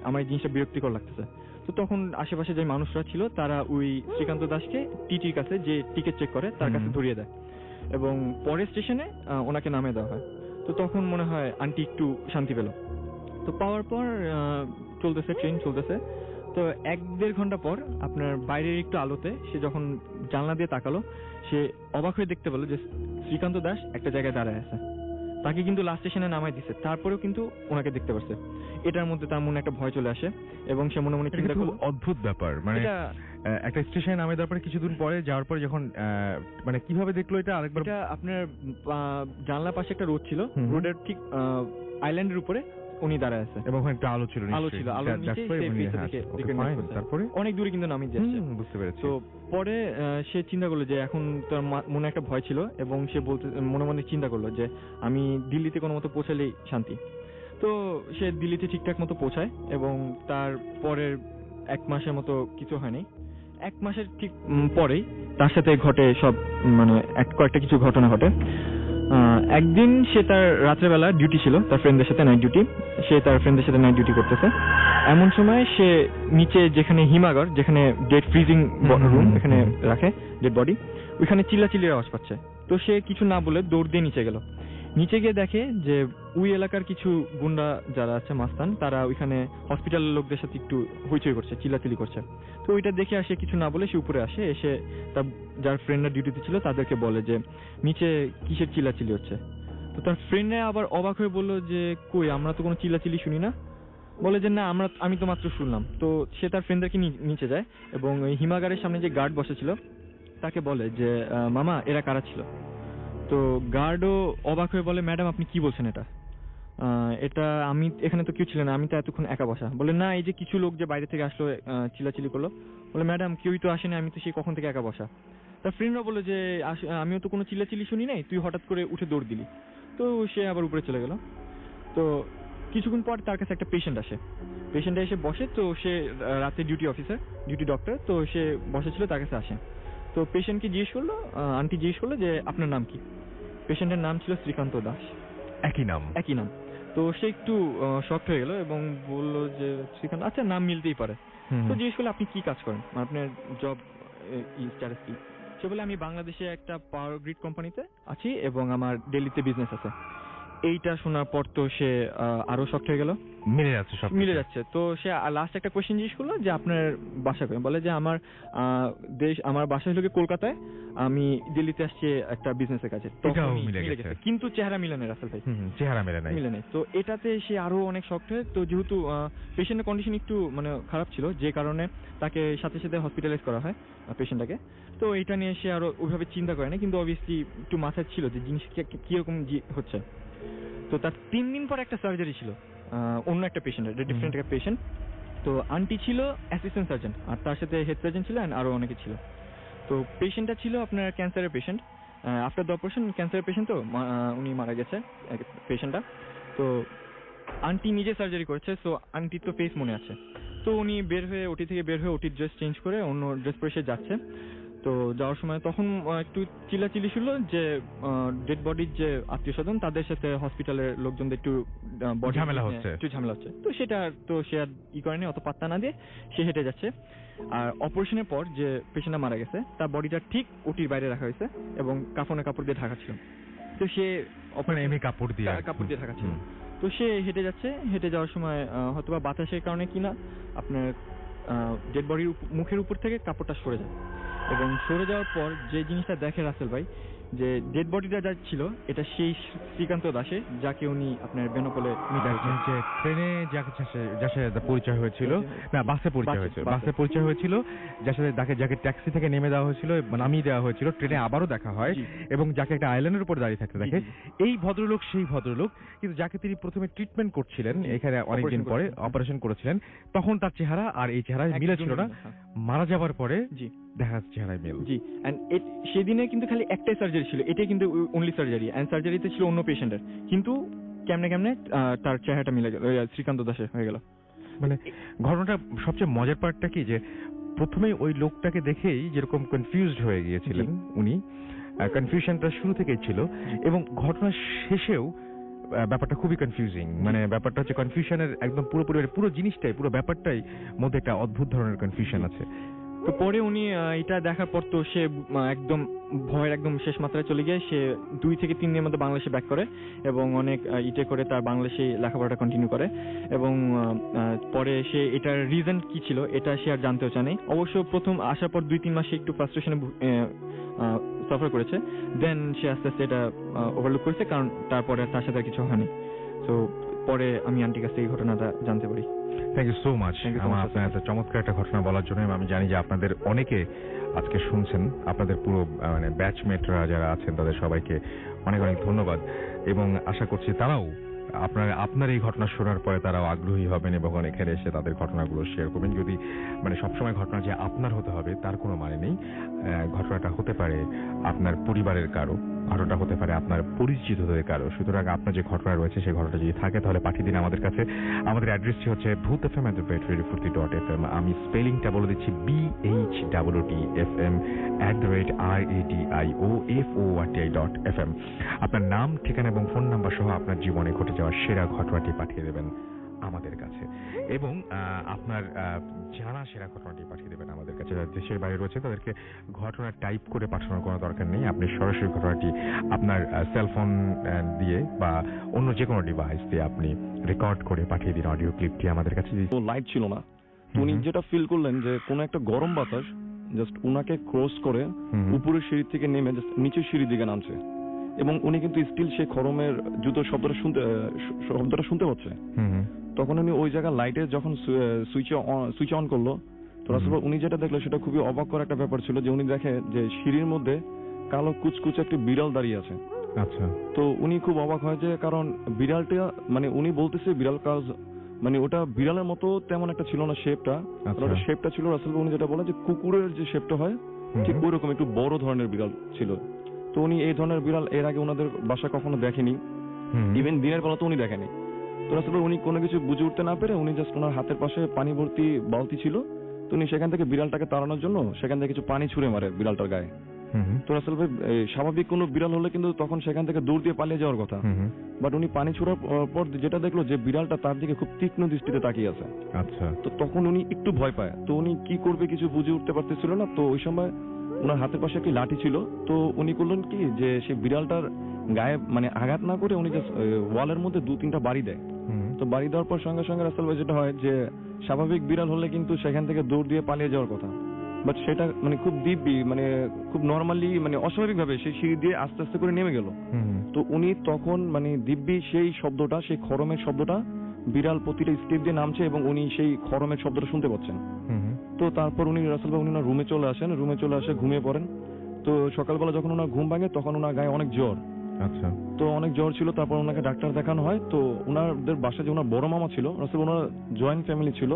আমার এই জিনিসটা বিরক্তিকর লাগতেছে। তো তখন আশেপাশে যে মানুষরা ছিল তারা ওই শ্রীকান্ত দাসকে টিটির কাছে যে টিকিট চেক করে তার কাছে ধরিয়ে দেয় এবং পরের স্টেশনে ওনাকে নামিয়ে দেওয়া হয়। তো তখন মনে হয় আন্টি একটু শান্তি পেল। তো পাওয়ার পর চলতেছে, ট্রেন চলতেছে। তো 1-1.5 ঘন্টা পর আপনার বাইরের একটু আলোতে সে যখন জানলা দিয়ে তাকালো, সে অবাক হয়ে দেখতে পেল যে শ্রীকান্ত দাস একটা জায়গায় দাঁড়ায় আছে। তাকে কিন্তু লাস্ট স্টেশনে নামাই দিচ্ছে, তারপরেও কিন্তু ওনাকে দেখতে পারছে। এটার মধ্যে তার মনে একটা ভয় চলে আসে এবং সে মনে মনে চিন্তা করলো, অদ্ভুত ব্যাপার, মানে একটা স্টেশনে নামে দেওয়ার পরে কিছুদিন পরে যাওয়ার পরে যখন মানে কিভাবে দেখলো এটা আরেকবার? এটা আপনার জানলার পাশে একটা রোড ছিল, রোডের ঠিক আইল্যান্ডের উপরে উনি দাঁড়ায় আছে এবং ওখানে একটা আলো ছিল, আলোর নিচে তারপরে অনেক দূরে কিন্তু নামিয়ে দিয়েছে। বুঝতে পেরেছি। তো পরে সে চিন্তা করলো যে এখন তার মনে একটা ভয় ছিল এবং সে মনে মনে চিন্তা করলো যে আমি দিল্লিতে কোনো মতো পৌঁছালেই শান্তি। তো সে দিল্লিতে ঠিকঠাক মতো পৌঁছায় এবং তার পরের 1 মাসের মতো কিছু হয়নি। 1 মাসের ঠিক পরেই তার সাথে ঘটে সব, মানে কয়েকটা কিছু ঘটনা ঘটে। একদিন সে তার রাত্রেবেলা ডিউটি ছিল, তার ফ্রেন্ডদের সাথে নাইট ডিউটি, সে তার ফ্রেন্ডদের সাথে নাইট ডিউটি করতেছে। এমন সময় সে নিচে যেখানে হিমাগার, যেখানে ডেড ফ্রিজিং রুম, এখানে রাখে ডেড বডি, ওইখানে চিল্লাচিল্লির আওয়াজ পাচ্ছে। তো সে কিছু না বলে দৌড় দিয়ে নিচে গেল। নিচে গিয়ে দেখে যে ওই এলাকার কিছু গুন্ডা যারা আছে মাস্তান, তারা ওইখানে হসপিটালের লোকদের সাথে একটু হইচই করছে, চিল্লাচিল্লি করছে। তো ওইটা দেখে আসে কিছু না বলে সে উপরে আসে, এসে তার যার ফ্রেন্ডরা ডিউটিতে ছিল তাদেরকে বলে যে নিচে কিসের চিল্লাচিল্লি হচ্ছে। তো তার ফ্রেন্ডরা আবার অবাক হয়ে বললো যে কই, আমরা তো কোনো চিল্লাচিল্লি শুনি না। বলে যে না আমি তো মাত্র শুনলাম। তো সে তার ফ্রেন্ডদেরকে নিচে যায় এবং ওই হিমাগারের সামনে যে গার্ড বসেছিল তাকে বলে যে মামা এরা কারা ছিল। তো গার্ডও অবাক হয়ে বলে ম্যাডাম আপনি কি বলছেন, এটা আমি এখানে তো কেউ ছিল না, আমি তো এতক্ষণ একা বসা। বলে না এই যে কিছু লোক যে বাইরে থেকে আসলো চিল্লাচিল্লি করলো। বলে ম্যাডাম কেউই তো আসেনি, আমি তো সেই কখন থেকে একা বসা। তার ফ্রেন্ডরা বলে যে আমিও তো কোনো চিল্লাচিল্লি শুনি নাই, তুই হঠাৎ করে উঠে দৌড় দিলি। তো সে আবার উপরে চলে গেল। তো কিছুক্ষণ পর তার কাছে একটা পেশেন্ট আসে, পেশেন্টটা এসে বসে। তো সে রাতে ডিউটি ডক্টর, তো সে বসেছিল, তার কাছে আসে। তো পেশেন্টকে জিজ্ঞেস করলো, আন্টি জিজ্ঞেস করলো যে আপনার নাম কি? পেশেন্টের নাম ছিল শ্রীকান্ত দাস। একই নাম। তো সে একটু শকড হয়ে গেল এবং বললো যে শ্রীকান্ত, আচ্ছা নাম মিলতেই পারে। তো জিজ্ঞেস করলো আপনি কি কাজ করেন, আপনার জব স্ট্যাটাস কি? সে বলে আমি বাংলাদেশে একটা পাওয়ার গ্রিড কোম্পানিতে আছি এবং আমার দিল্লিতে বিজনেস আছে। এইটা শোনার পর তো সে আরো শক্ট হয়ে গেল, মিলে যাচ্ছে সব মিলে যাচ্ছে। তো সে লাস্ট একটা কোয়েশ্চেন জিজ্ঞেস করলো যে আপনার বাসা কোথায়, বলে যে আমার বাসা হলো গিয়ে কলকাতায়, আমি দিল্লিতে আসছি একটা বিজনেসের কাছে। এটাও তখনই মিলে মিলে গেছে। গেছে, কিন্তু চেহারা মিলে নেই রাসেল ভাই, চেহারা মেলে নাই। মিলে নেই। তো এটাতে সে আরো অনেক শক্ট হয়। তো যেহেতু পেশেন্টের কন্ডিশন একটু মানে খারাপ ছিল, যে কারণে তাকে সাথে সাথে হসপিটালাইজ করা হয় পেশেন্টটাকে। তো এটা নিয়ে সে আরো ওইভাবে চিন্তা করে না, কিন্তু অবভিয়াসলি একটু মাথায় ছিল যে জিনিস কিরকম হচ্ছে। তো তার 3 দিন পর একটা সার্জারি ছিল অন্য একটা পেশেন্টের, ডিফারেন্ট একটা পেশেন্ট। তো আন্টি ছিল অ্যাসিস্ট্যান্ট সার্জন, আর তার সাথে হেড সার্জন ছিল, আর আরো অনেকে ছিল। তো পেশেন্টটা ছিল আপনার ক্যান্সারের পেশেন্ট। আফটার দ্য অপারেশন ক্যান্সারের পেশেন্ট, তো উনি মারা গেছে পেশেন্টটা। তো আন্টি নিজে সার্জারি করেছে, সো আন্টির তো ফেস মনে আছে। তো উনি ওটি থেকে বের হয়ে ওটির ড্রেস চেঞ্জ করে অন্য ড্রেস পরে সে যাচ্ছে। তো যাওয়ার সময় তখন একটু চিল্লাচিল্লি ছিল যে ডেড বডির যে আত্মীয় স্বজন তাদের সাথে হসপিটালের লোকজনদের একটু ঝামেলা হচ্ছে। একটু ঝামেলা হচ্ছে। তো সেটা তো সে আর করেনি, অত পাত্তা না দিয়ে সে হেঁটে যাচ্ছে। আর অপারেশনের পর যে পেশেন্টটা মারা গেছে তার বডিটা ঠিক ওটির বাইরে রাখা হয়েছে এবং কাপড় দিয়ে ঢাকা ছিল। তো সে এমনি কাপড় দিয়ে ঢাকা ছিল। তো সে হেঁটে যাচ্ছে, হেঁটে যাওয়ার সময় হয়তোবা বাতাসের কারণে কিনা আপনার ডেড বডির মুখের উপর থেকে কাপড়টা সরে যায়, এবং সরে যাওয়ার পর যে জিনিসটা দেখে রাসেল ভাই, যে ডেড বডিটা যা ছিল এটা সেই শ্রীকান্ত দাসে, যাকে উনি আপনার বেনাপোলে যে ট্রেনে যার সাথে পরিচয় হয়েছিল, না বাসে পরিচয় হয়েছিল, বাসে পরিচয় হয়েছিল, যার সাথে যাকে ট্যাক্সি থেকে নেমে দেওয়া হয়েছিল, নামিয়ে দেওয়া হয়েছিল, ট্রেনে আবারও দেখা হয়, এবং যাকে একটা আইল্যান্ডের উপর দাঁড়িয়ে থাকতে দেখে। এই ভদ্রলোক সেই ভদ্রলোক, কিন্তু যাকে তিনি প্রথমে ট্রিটমেন্ট করছিলেন এখানে অনেকদিন পরে অপারেশন করেছিলেন, তখন তার চেহারা আর এই চেহারায় মিলে ছিল না। মারা যাওয়ার পরে দেখা যাচ্ছে চেহারায় মিল। জি, এন্ড সেদিনে কিন্তু খালি একটাই সার্জারি ছিল, এটাই কিন্তু অনলি সার্জারি, এন্ড সার্জারিতে ছিল অন্য পেশেন্টের, কিন্তু কেমনে তার চেহারাটা মিলে গেল, শ্রীকান্ত দাসের হয়ে গেল। মানে ঘটনাটা সবচেয়ে মজার পার্টটা কি, যে প্রথমেই ওই লোকটাকে দেখেই যেরকম কনফিউজড হয়ে গিয়েছিলেন উনি, কনফিউশনটা শুরু থেকেই ছিল, এবং ঘটনার শেষেও ব্যাপারটা খুবই কনফিউজিং। মানে ব্যাপারটা হচ্ছে কনফিউশনের একদম পুরো জিনিসটাই, পুরো ব্যাপারটাই মধ্যে একটা অদ্ভুত ধরনের কনফিউশন আছে। তো পরে উনি এটা দেখার পর তো সে একদম ভয়ের একদম শেষ মাত্রায় চলে গিয়ে সে 2 থেকে 3 দিনের মধ্যে বাংলাদেশে ব্যাক করে, এবং অনেক করে তার বাংলাদেশে লেখাপড়াটা কন্টিনিউ করে। এবং পরে সে এটার রিজন কি ছিল এটা সে আর জানতেও চায় নাই। অবশ্য প্রথম আসার পর 2-3 মাসে একটু ফ্রাস্ট্রেশনে সাফার করেছে, দেন সে আস্তে আস্তে এটা ওভারলুক করেছে, কারণ তারপরে তার সাথে আর কিছু হয়নি। তো পরে আমি আন্টির কাছ থেকে এই ঘটনাটা জানতে পারি। থ্যাংক ইউ সো মাচ আপনার এত চমৎকার একটা ঘটনা বলার জন্য। আমি জানি যে আপনাদের অনেকে আজকে শুনছেন, আপনাদের পুরো মানে ব্যাচমেটরা যারা আছেন তাদের সবাইকে অনেক অনেক ধন্যবাদ, এবং আশা করছি তারাও আপনার এই ঘটনা শোনার পরে তারাও আগ্রহী হবেন এবং এখানে এসে তাদের ঘটনাগুলো শেয়ার করবেন। যদি মানে সবসময় ঘটনা যে আপনার হতে হবে তার কোনো মানে নেই। ঘটনাটা হতে পারে আপনার পরিবারের কারো, ঘটনাটা হতে পারে আপনার পরিচিতদের কারো। সুতরাং আপনার যে ঘটনা রয়েছে সেই ঘটনাটা যদি থাকে তাহলে পাঠিয়ে দিন আমাদের কাছে। আমাদের অ্যাড্রেসটি হচ্ছে bhutfm@radiofurti.fm। আমি স্পেলিংটা বলে দিচ্ছি, BHOOTFM@radioforti.fm। আপনার নাম, ঠিকানা এবং ফোন নাম্বার সহ আপনার জীবনে ঘটে যাওয়া সেরা ঘটনাটি পাঠিয়ে দেবেন আমাদের কাছে, এবং আপনার জানা সেরা ঘটনাটি পাঠিয়ে দেবেন আমাদের কাছে। যারা দেশের বাইরে রয়েছে তাদেরকে ঘটনা টাইপ করে পাঠানোর কোনো দরকার নেই। আপনি সরাসরি ঘটনাটি আপনার সেলফোন দিয়ে বা অন্য যে কোনো ডিভাইস দিয়ে আপনি রেকর্ড করে পাঠিয়ে দিন অডিও ক্লিপটি আমাদের কাছে। লাইট ছিল না, উনি যেটা ফিল করলেন যে কোন একটা গরম বাতাস জাস্ট উনাকে ক্রস করে উপরের সিঁড়ি থেকে নেমে জাস্ট নিচের সিঁড়ির দিকে নামছে, এবং উনি কিন্তু স্টিল সেই খরমের জুতোর শব্দটা শুনতে পাচ্ছে। তখন উনি ওই জায়গায় লাইটে যখন সুইচ অন করলো, তো আসলে উনি যেটা দেখলো সেটা খুবই অবাক করা একটা ব্যাপার ছিল, যে উনি দেখে যে সিঁড়ির মধ্যে কালো কুচকুচে একটা বিড়াল দাঁড়িয়ে আছে। আচ্ছা। তো উনি খুব অবাক হয় যে, কারণ বিড়ালটা মানে উনি বলতেছে বিড়াল কাজ মানে ওটা বিড়ালের মতো তেমন একটা ছিল না শেপটা, ওটা শেপটা ছিল আসলে উনি যেটা বলে যে কুকুরের যে শেপটা হয় ঠিক ওই রকম একটু বড় ধরনের বিড়াল ছিল। তো উনি এই ধরনের বিড়াল এর আগে ওনাদের বাসায় কখনো দেখেনি, ইভেন দিনের বেলা তো উনি দেখেনি। তো আসলে উনি কোনো কিছু বুঝে উঠতে না পেরে উনি জাস্ট ওনার হাতের পাশে পানি ভর্তি বালতি ছিল, তো উনি সেখান থেকে বিড়ালটাকে তাড়ানোর জন্য সেখান থেকে কিছু পানি ছুঁড়ে মারে বিড়ালটার গায়ে। তো আসলে স্বাভাবিক কোনো বিড়াল হলে কিন্তু তখন সেখান থেকে দূর দিয়ে পালিয়ে যাওয়ার কথা, বাট উনি পানি ছোড়ার পর যেটা দেখলো যে বিড়ালটা তার দিকে খুব তীক্ষ্ণ দৃষ্টিতে তাকিয়ে আছে। আচ্ছা। তো তখন উনি একটু ভয় পায়, তো উনি কি করবে কিছু বুঝে উঠতে পারতেছিল না। তো ওই সময় ওনার হাতের পাশে একটি লাঠি ছিল। তো উনি করলেন কি যে সেই বিড়ালটার গায়ে মানে আঘাত না করে উনি জাস্ট ওয়ালের মধ্যে 2-3টা বাড়ি দেয়। তো বাড়ি দেওয়ার পর সঙ্গে সঙ্গে রাসেল ভাই যেটা হয় যে স্বাভাবিক বিড়াল হলে কিন্তু সেখান থেকে দৌড় দিয়ে পালিয়ে যাওয়ার কথা, বাট সেটা মানে খুব দিব্যি মানে খুব নর্মালি মানে অস্বাভাবিকভাবে সেই সিঁড়ি দিয়ে আস্তে আস্তে করে নেমে গেল। তো উনি তখন মানে দিব্যি সেই শব্দটা, সেই খরমের শব্দটা, বিড়াল প্রতিটা স্টেপ দিয়ে নামছে এবং উনি সেই খরমের শব্দটা শুনতে পাচ্ছেন। তো তারপর উনি রাসেল ভাই উনি ওনার রুমে চলে আসেন, রুমে চলে আসে ঘুমিয়ে পড়েন। তো সকালবেলা যখন ওনার ঘুম ভাঙে তখন ওনার গায়ে অনেক জ্বর। আচ্ছা। তো অনেক জ্বর ছিল, তারপর ওনাকে ডাক্তার দেখানো হয়। তো ওনাদের বাসায় যে ওনার বড় মামা ছিল, রাসেল ওনার জয়েন্ট ফ্যামিলি ছিল,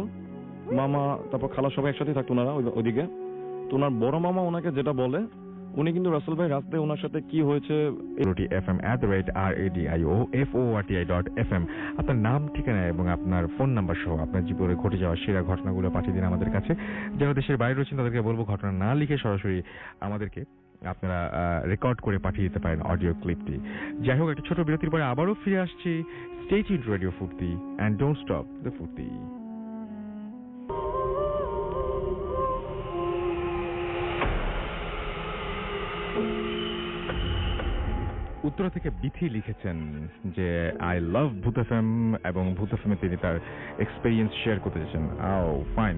মামা তারপর খালা সবাই একসাথে থাকতো ওনারা ওইদিকে। তো ওনার বড় মামা ওনাকে যেটা বলে, উনি কিন্তু রাসেল ভাই রাস্তায় ওনার সাথে কি হয়েছে FM@RADIOFORTI.FM আপনার নাম, ঠিকানা এবং আপনার ফোন নাম্বার সহ আপনার জীবনে ঘটে যাওয়া সেরা ঘটনাগুলো পাঠিয়ে দিন আমাদের কাছে। যারা দেশের বাইরে রয়েছেন তাদেরকে বলবো ঘটনা না লিখে সরাসরি আমাদেরকে আপনারা রেকর্ড করে পাঠিয়ে দিতে পারেন অডিও ক্লিপটি। যাই হোক, একটা ছোট বিরতির পরে আবারও ফিরে আসছি। স্টে টিউনড রেডিও ফুর্তি অ্যান্ড ডোন্ট স্টপ দ্য ফুর্তি। উত্তরা থেকে বিথি লিখেছেন যে আই লাভ ভূত এফএম এবং ভূত এফএমে তিনি তার এক্সপেরিয়েন্স শেয়ার করতে চাইছেন। ফাইন,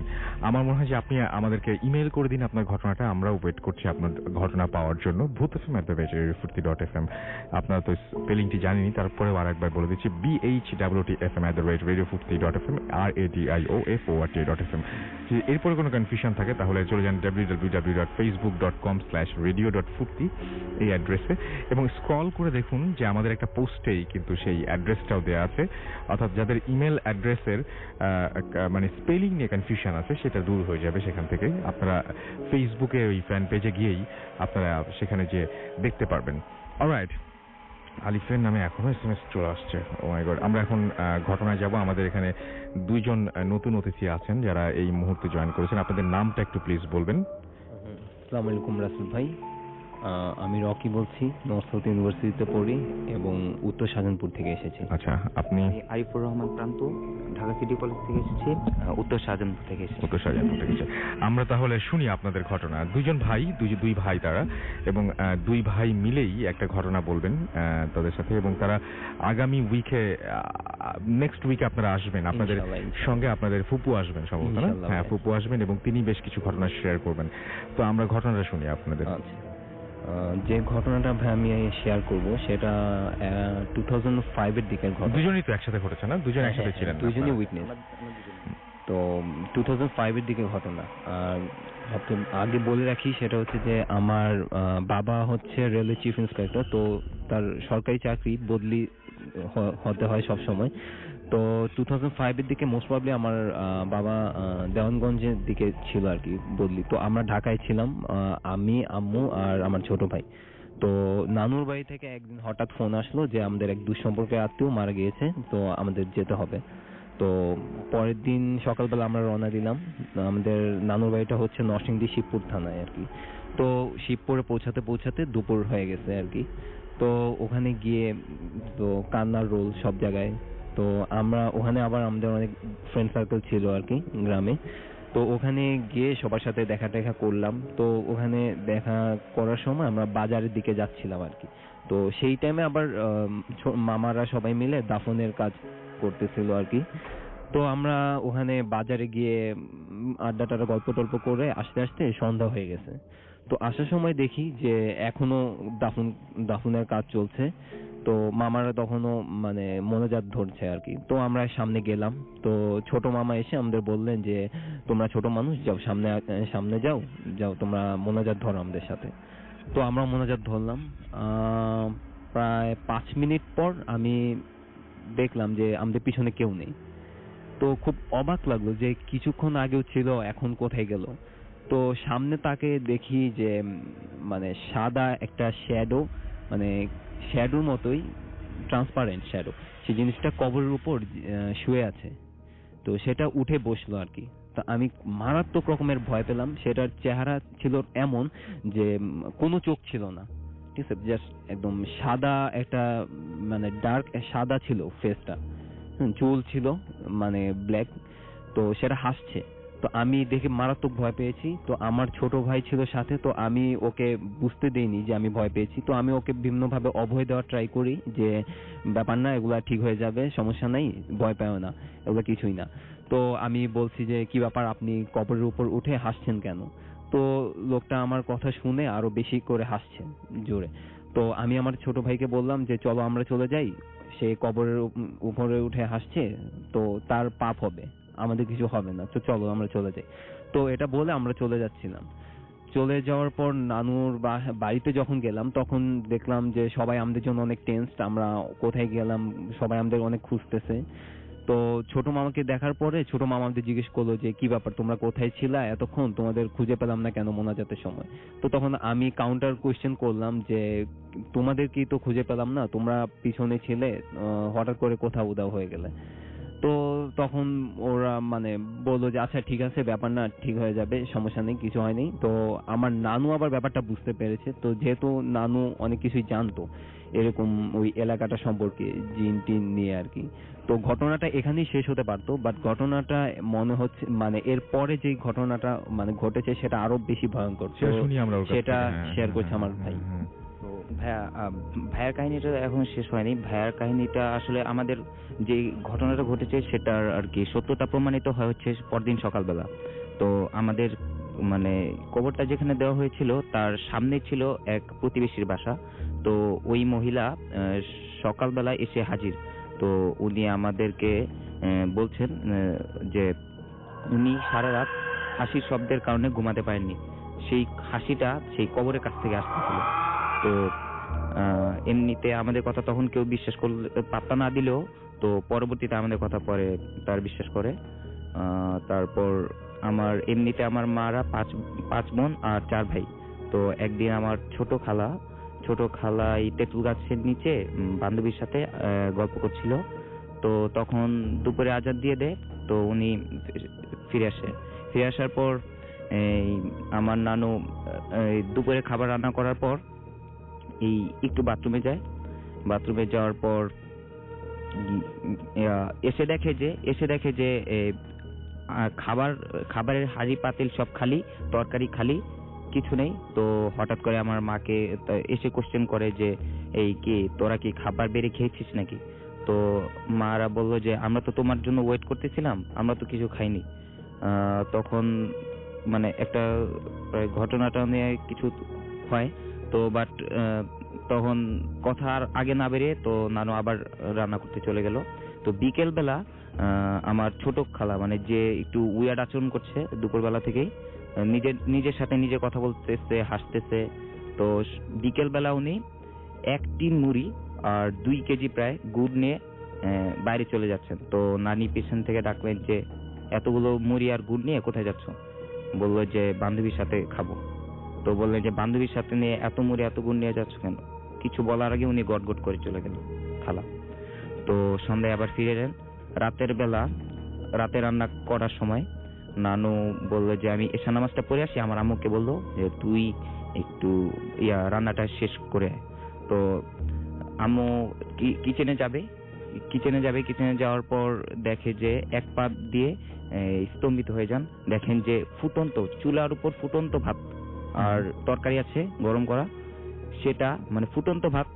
আমার মনে হয় যে আপনি আমাদেরকে ইমেল করে দিন আপনার ঘটনাটা, আমরাও ওয়েট করছি আপনার ঘটনা পাওয়ার জন্য। bhuthfm@radiofurti.fm আপনারা তো স্পেলিংটি জানেনই, তারপরেও আরেকবার বলে দিচ্ছি, BHWTFM@radiofurti.fm RADIOFORTI.fm। যদি এরপরে কোনো কনফিউশন থাকে তাহলে চলে যান www.facebook.com/radio.furti এই অ্যাড্রেসে এবং স্ক্রল করে দেখুন যে আমাদের একটা পোস্টেই কিন্তু সেই অ্যাড্রেসটাও দেওয়া আছে। অর্থাৎ যাদের ইমেল অ্যাড্রেসের মানে স্পেলিং নিয়ে কনফিউশন আছে সেটা দূর হয়ে যাবে সেখান থেকে। আপনারা ফেসবুকে ওই ফ্যান পেজে গিয়েই আপনারা সেখানে যে দেখতে পারবেন। অলরাইট, আলিফের নামে এখনো SMS চলে আসছে। ও মাই গড। আমরা এখন ঘটনায় যাব। আমাদের এখানে দুইজন নতুন অতিথি আছেন যারা এই মুহূর্তে জয়েন করেছেন। আপনাদের নামটা একটু প্লিজ বলবেন। আসসালামু আলাইকুম রাসেল ভাই, আমি রকি বলছি, নর্থ সাউথ ইউনিভার্সিটিতে পড়ি এবং উত্তর শাহজাহানপুর থেকে এসেছি। আচ্ছা, আপনি? আরিফুর রহমান প্রান্ত, ঢাকা সিটি কলেজ থেকে এসেছি, উত্তর শাহজাহানপুর থেকে এসেছি। উত্তর শাহজাহানপুর থেকে। আমরা তাহলে শুনি আপনাদের ঘটনা। দুই ভাই তারা, এবং দুই ভাই মিলেই একটা ঘটনা বলবেন তাদের সাথে, এবং তারা আগামী উইকে নেক্সট উইকে আপনারা আসবেন, আপনাদের সঙ্গে আপনাদের ফুপু আসবেন সম্ভবত, না? হ্যাঁ, ফুপু আসবেন এবং তিনি বেশ কিছু ঘটনা শেয়ার করবেন। তো আমরা ঘটনাটা শুনি আপনাদের। যে ঘটনাটা ভাই আমি শেয়ার করব সেটা 2005 এর দিকের ঘটনা। দুজনেই তো একসাথে ঘটেছে, না? দুজন একসাথে ছিলেন? দুজনই উইটনেস। তো 2005 এর দিকের ঘটনা। আর সবচেয়ে আগে বলে রাখি সেটা হচ্ছে যে আমার বাবা হচ্ছে রেলওয়ে চিফ ইন্সপেক্টর, তো তার সরকারি চাকরি বদলি হতে হয় সব সময়। তো 2005 এর দিকে মোস্ট প্রবাবলি আমার বাবা দেওয়ানগঞ্জের দিকে ছিল আর কি বদলি। তো আমরা ঢাকায় ছিলাম, আমি, আম্মু আর আমার ছোট ভাই। তো নানুর বাড়ি থেকে একদিন হঠাৎ ফোন আসলো যে আমাদের এক দুঃসম্পর্কের আত্মীয় মারা গিয়েছে, তো আমাদের যেতে হবে। তো পরের দিন সকালবেলা আমরা রওনা দিলাম। আমাদের নানুর বাড়িটা হচ্ছে নরসিংদী শিবপুর থানায় আর কি। তো শিবপুরে পৌঁছাতে দুপুর হয়ে গেছে আর কি। তো ওখানে গিয়ে তো কান্নার রোল সব জায়গায়। তো আমরা ওখানে আবার আমাদের অনেক ফ্রেন্ড সার্কেল ছিল আর কি গ্রামে। তো ওখানে গিয়ে সবার সাথে দেখা করলাম। তো ওখানে দেখা করার সময় আমরা বাজারের দিকে যাচ্ছিলাম আর কি। তো সেই টাইমে আবার মামারা সবাই মিলে দাফনের কাজ করতেছিল আর কি। তো আমরা ওখানে বাজারে গিয়ে আড্ডা টাড্ডা গল্প টল্প করে আস্তে আস্তে সন্ধ্যা হয়ে গেছে। তো আসার সময় দেখি যে এখনো দাফনের কাজ চলছে। তো মামারা তখনও মানে মোনাজাত ধরছে আর কি। তো আমরা সামনে গেলাম। তো ছোট মামা এসে আমাদের বললেন যে তোমরা ছোট মানুষ, যাও সামনে যাও তোমরা মোনাজাত ধরো আমাদের সাথে। তো আমরা মোনাজাত ধরলাম। প্রায় 5 মিনিট পর আমি দেখলাম যে আমাদের পিছনে কেউ নেই। তো খুব অবাক লাগলো যে কিছুক্ষণ আগেও ছিল, এখন কোথায় গেল। তো সামনে তাকে দেখি যে মানে সাদা একটা শ্যাডো, মানে শ্যাডোর মতোই ট্রান্সপারেন্ট শ্যাডো, সেই জিনিসটা কবরের উপর শুয়ে আছে। তো সেটা উঠে বসলো আর কি। তো আমি মারাত্মক রকমের ভয় পেলাম। সেটার চেহারা ছিল এমন যে কোনো চোখ ছিল না, ঠিক আছে, জাস্ট একদম সাদা একটা মানে ডার্ক সাদা ছিল ফেসটা, চুল ছিল মানে ব্ল্যাক। তো সেটা হাসছে। তো আমি দেখে মারাত্মক ভয় পেয়েছি। তো আমার ছোট ভাই ছিল সাথে, তো আমি ওকে বুঝতে দেইনি যে আমি ভয় পেয়েছি। তো আমি ওকে বিভিন্নভাবে অভয় দেওয়ার ট্রাই করি যে ব্যাপার না, এগুলা ঠিক হয়ে যাবে, সমস্যা নাই, ভয় পেও না, এগুলো কিছুই না। তো আমি বলছি যে কি ব্যাপার, আপনি কবরের উপর উঠে হাসছেন কেন? তো লোকটা আমার কথা শুনে আরো বেশি করে হাসছে জোরে। তো আমি আমার ছোট ভাইকে বললাম যে চলো আমরা চলে যাই, সে কবরের উপরে উঠে হাসছে, তো তার পাপ হবে, আমাদের কিছু হবে না, তো চলো আমরা চলে যাই। তো এটা বলে আমরা চলে যাচ্ছিলাম। চলে যাওয়ার পর নানুর বাড়িতে যখন গেলাম তখন দেখলাম যে সবাই আমাদের জন্য অনেক টেনসড, আমরা কোথায় গেলাম সবাই আমাদের অনেক খুঁজতেছে। তো ছোট মামাকে দেখার পরে ছোট মামা আমাদের জিজ্ঞেস করলো যে কি ব্যাপার, তোমরা কোথায় ছিলা এতক্ষণ, তোমাদের খুঁজে পেলাম না কেন মোনাজাতের সময়? তো তখন আমি কাউন্টার কোয়েশ্চেন করলাম যে তোমাদের কি তো খুঁজে পেলাম না, তোমরা পিছনে ছিলে, হঠাৎ করে কোথাও উধাও হয়ে গেলে। তো তখন ওরা মানে বললো যে আচ্ছা ঠিক আছে, ব্যাপার না, ঠিক হয়ে যাবে, সমস্যা নেই, কিছু হয়নি। তো আমার নানু আবার ব্যাপারটা বুঝতে পেরেছে। তো যেহেতু নানু অনেক কিছুই জানতো এরকম ওই এলাকাটা সম্পর্কে, জিন টিন নিয়ে আর কি, তো ঘটনাটা এখানেই শেষ হতে পারতো, বাট ঘটনাটা মনে হচ্ছে মানে এর পরে যে ঘটনাটা মানে ঘটেছে সেটা আরো বেশি ভয়ঙ্কর। তো শুনি আমরা ওর কাছ থেকে। সেটা শেয়ার করছে আমার ভাই। তো ভাইয়ার কাহিনীটা এখন শেষ হয়নি। ভাইয়ার কাহিনীটা আসলে আমাদের যে ঘটনাটা ঘটেছে সেটার আর কি সত্যতা প্রমাণিত হয় হচ্ছে পরদিন সকালবেলা। তো আমাদের মানে কবরটা যেখানে দেওয়া হয়েছিল তার সামনে ছিল এক প্রতিবেশীর বাসা। তো ওই মহিলা সকালবেলা এসে হাজির। তো উনি আমাদেরকে বলছেন যে উনি সারা রাত হাসির শব্দের কারণে ঘুমাতে পারেননি। সেই হাসিটা সেই কবরের কাছ থেকে আসতেছিল। তো এমনিতে আমাদের কথা তখন কেউ বিশ্বাস করলে পাত্তা না দিলেও তো পরবর্তীতে আমাদের কথা পরে তার বিশ্বাস করে। তারপর এমনিতে আমার মারা পাঁচ বোন আর 4 ভাই। তো একদিন আমার ছোট খালা এই তেঁতুল গাছের নিচে বান্ধবীর সাথে গল্প করছিল। তো তখন দুপুরে আজান দিয়ে দেয়। তো উনি ফিরে আসার পর আমার নানু দুপুরে খাবার রান্না করার পর একটু বাথরুমে যাওয়ার পর এসে দেখে যে খাবারের হাঁড়ি পাতিল সব খালি, তরকারি খালি, কিছু নেই। তো হঠাৎ করে আমার মাকে এসে কোশ্চেন করে যে এই কি তোরা কি খাবার বেড়ে খেয়েছিস নাকি? তো মারা বলল যে আমরা তো তোমার জন্য ওয়েট করতেছিলাম, আমরা তো কিছু খাইনি। তখন মানে একটা ঘটনাটা নিয়ে কিছু হয়। তো বাট তখন কথা আর আগে না বেরিয়ে তো নানু আবার রান্না করতে চলে গেল। তো বিকেল বেলা আমার ছোট খালা মানে যে একটু উইয়ার্ড আচরণ করছে দুপুরবেলা থেকেই, নিজের সাথে নিজে কথা বলতেছে, হাসতেছে। তো বিকেল বেলা উনি 1 টিন মুড়ি আর 2 কেজি প্রায় গুড় নিয়ে বাইরে চলে যাচ্ছেন। তো নানি পিছন থেকে ডাকলেন যে এতগুলো মুড়ি আর গুড় নিয়ে কোথায় যাচ্ছ? বললো যে বান্ধবীর সাথে খাবো। তো বললেন যে বান্ধবীর সাথে নিয়ে এত মুড়ি এত গুড় নিয়ে যাচ্ছ কেন? কিছু বলার আগে উনি গটগট করে চলে গেল খালা। তো সন্ধ্যায় আবার ফিরে এলেন। রাতে রান্না করার সময় নানু বললো যে আমি এশা নামাজটা পড়ে আসি। আমার আম্মুকে বললো যে তুই একটু রান্নাটা শেষ করে আয়। তো আম্মু কিচেনে যাওয়ার পর দেখে যে এক পা দিয়ে স্তম্ভিত হয়ে যান। দেখেন যে চুলার উপর ফুটন্ত ভাত আর তরকারি আছে গরম করা, সেটা মানে ফুটন্ত ভাত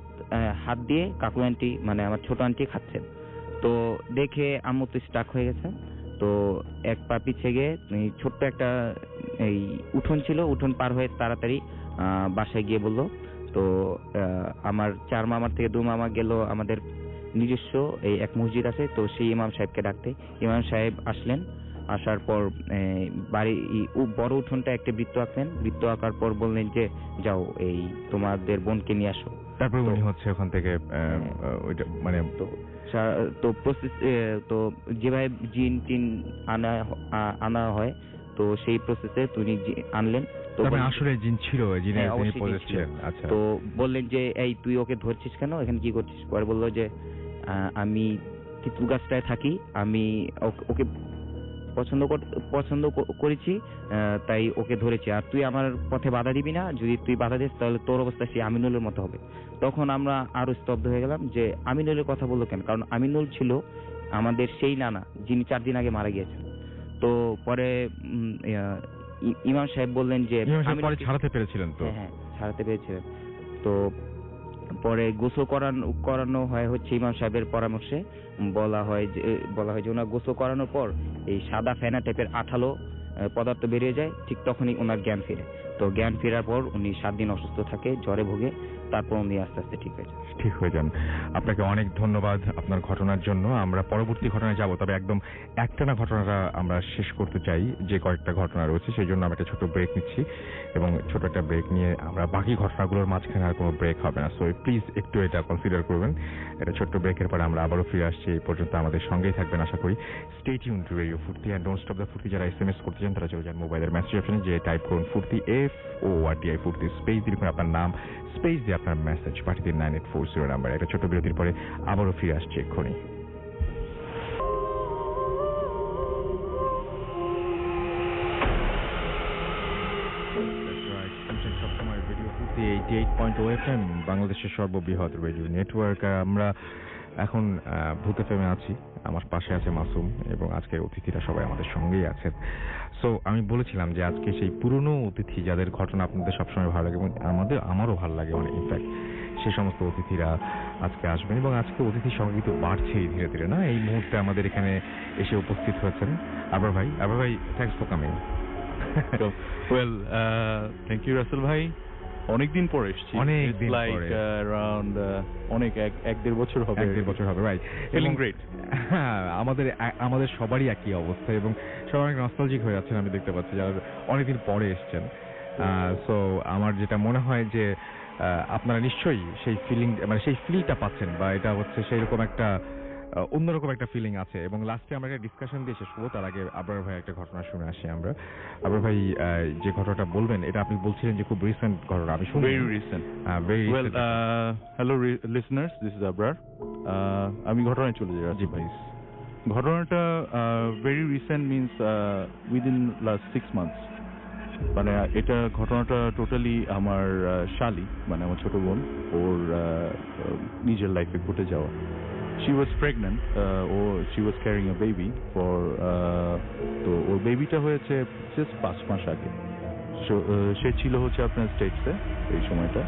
হাত দিয়ে কাকু আন্টি মানে আমার ছোট আন্টি খাচ্ছেন। তো দেখে আম্মু তো স্টাক হয়ে গেছে। তো এক পা পিছিয়ে গিয়ে ছোট্ট একটা এই উঠোন ছিল, উঠোন পার হয়ে তাড়াতাড়ি বাসায় গিয়ে বললো। তো আমার 4 মামার থেকে 2 মামা গেল আমাদের নিজস্ব এই এক মসজিদ আছে, তো সেই ইমাম সাহেবকে ডাকতে। ইমাম সাহেব আসলেন। আসার পর বাড়ি বড় উঠোনটা একটা বৃত্ত আঁকলেন। বৃত্ত আঁকার পর বললেন যে যাও এই তোমাদের বোনকে নিয়ে আসো। তারপর উনি হচ্ছে ওখান থেকে ওইটা মানে তো প্রসেস তো যেভাবে জিন টিন আনা হয় তো সেই প্রসেসে তিনি আনলেন। তো আসলে জিন ছিল, জিনের তিনি পজেস ছিলেন। আচ্ছা। তো বললেন যে এই তুই ওকে ধরছিস কেন, এখানে কি করছিস? পরে বললো যে আমি তিতুল গাছটায় থাকি, আমি ওকে পছন্দ করেছি, তাই ওকে ধরেছি। আর তুই আমার পথে বাধা দিবি না, যদি তুই বাধা দিস তাহলে তোর অবস্থা সেই আমিনুলের মতো হবে। তখন আমরা আরো স্তব্ধ হয়ে গেলাম যে আমিনুলের কথা বললো কেন? কারণ আমিনুল ছিল আমাদের সেই নানা যিনি 4 দিন আগে মারা গিয়েছেন। তো পরে ইমাম সাহেব বললেন যে পরে ছাড়াতে পেরেছিলেন তো? হ্যাঁ ছাড়াতে পেরেছিলেন। তো পরে গোসল করানো হয় হচ্ছে ইমাম সাহেবের পরামর্শে। বলা হয় যে ওনার গোসল করানোর পর এই সাদা ফেনা টাইপের আঠালো পদার্থ বেরিয়ে যায়, ঠিক তখনই ওনার জ্ঞান ফিরে। তো জ্ঞান ফেরার পর উনি 7 দিন অসুস্থ থাকে, জ্বরে ভোগে, তারপর উনি আস্তে আস্তে ঠিক হয়ে যান। আপনাকে অনেক ধন্যবাদ আপনার ঘটনার জন্য। আমরা পরবর্তী ঘটনায় যাব, তবে একদম একটানা ঘটনাটা আমরা শেষ করতে চাই, যে কয়েকটা ঘটনা রয়েছে সেই জন্য আমরা একটা ছোট ব্রেক নিচ্ছি, এবং ছোট একটা ব্রেক নিয়ে আমরা বাকি ঘটনাগুলোর মাঝখানে আর কোনো ব্রেক হবে না। সো প্লিজ একটু এটা কনসিডার করবেন। এটা ছোট্ট ব্রেকের পরে আমরা আবারও ফিরে আসছি। এই পর্যন্ত আমাদের সঙ্গেই থাকবেন আশা করি। স্টে টিউন টু রেডিও ফুর্তি অ্যান্ড ডোন্ট স্টপ দ্য ফুর্তি। যারা SMS করতে চান তারা চলে যান মোবাইলের মেসেজ অপশনে, যে টাইপ করুন ফুর্তি FORTI ফুর্তি, স্পেস দিয়ে লিখুন আপনার নাম, স্পেস দিয়ে আপনার মেসেজ পাঠিয়ে দিন 9840 নাম্বারে। একটা ছোট বিরতির পরে আবারও ফিরে আসছি এক্ষুনি। সবসময় রেডিও ফুর্তি 88.0 FM, বাংলাদেশের সর্ববৃহৎ রেডিও নেটওয়ার্ক। আমরা এখন ভূত এফএমে আছি। আমার পাশে আছে মাসুম, এবং আজকের অতিথিরা সবাই আমাদের সঙ্গেই আছেন। সো আমি বলেছিলাম যে আজকে সেই পুরনো অতিথি যাদের ঘটনা আপনাদের সবসময় ভালো লাগে, এবং আমারও ভালো লাগে অনেক, ইনফ্যাক্ট সেই সমস্ত অতিথিরা আজকে আসবেন, এবং আজকে অতিথির সংখ্যা কিন্তু বাড়ছেই ধীরে ধীরে না। এই মুহূর্তে আমাদের এখানে এসে উপস্থিত হয়েছেন আবরার ভাই, thanks for coming. Well, thank you Rasel ভাই। অনেকদিন পরে এসেছি, অনেকদিন লাইক অ্যারাউন্ড অনেক 1-1.5 বছর হবে, রাইট। Feeling great. আমাদের সবারই একই অবস্থা, এবং সবাই অনেক নস্টালজিক হয়ে যাচ্ছেন আমি দেখতে পাচ্ছি, যারা অনেকদিন পরে এসেছেন। সো আমার যেটা মনে হয় যে আপনারা নিশ্চয়ই সেই ফিলিং, মানে সেই ফিলটা পাচ্ছেন, বা এটা হচ্ছে সেই রকম একটা অন্যরকম একটা ফিলিং আছে। এবং লাস্টে আমরা একটা ডিসকাশন দিয়ে শেষ করবো, তার আগে আবরার ভাই একটা ঘটনা শুনে আসি আমরা। আবরার ভাই, যে ঘটনাটা বলবেন এটা আপনি বলছিলেন যে খুব রিসেন্ট ঘটনা, আমি শুনি। Very recent. Well, hello listeners, this is Abrar. আমি ঘটনায় চলে যাচ্ছি ভাই। ঘটনাটা very recent means within last 6 months. মানে এটা ঘটনাটা টোটালি আমার শালি, মানে আমার ছোট বোন, ওর নিজের লাইফে ঘটে যাওয়া। She was pregnant, she was carrying a baby তো ওর বেবিটা হয়েছে জাস্ট 5 মাস আগে। সে ছিল হচ্ছে আপনার স্টেটসে এই সময়টা।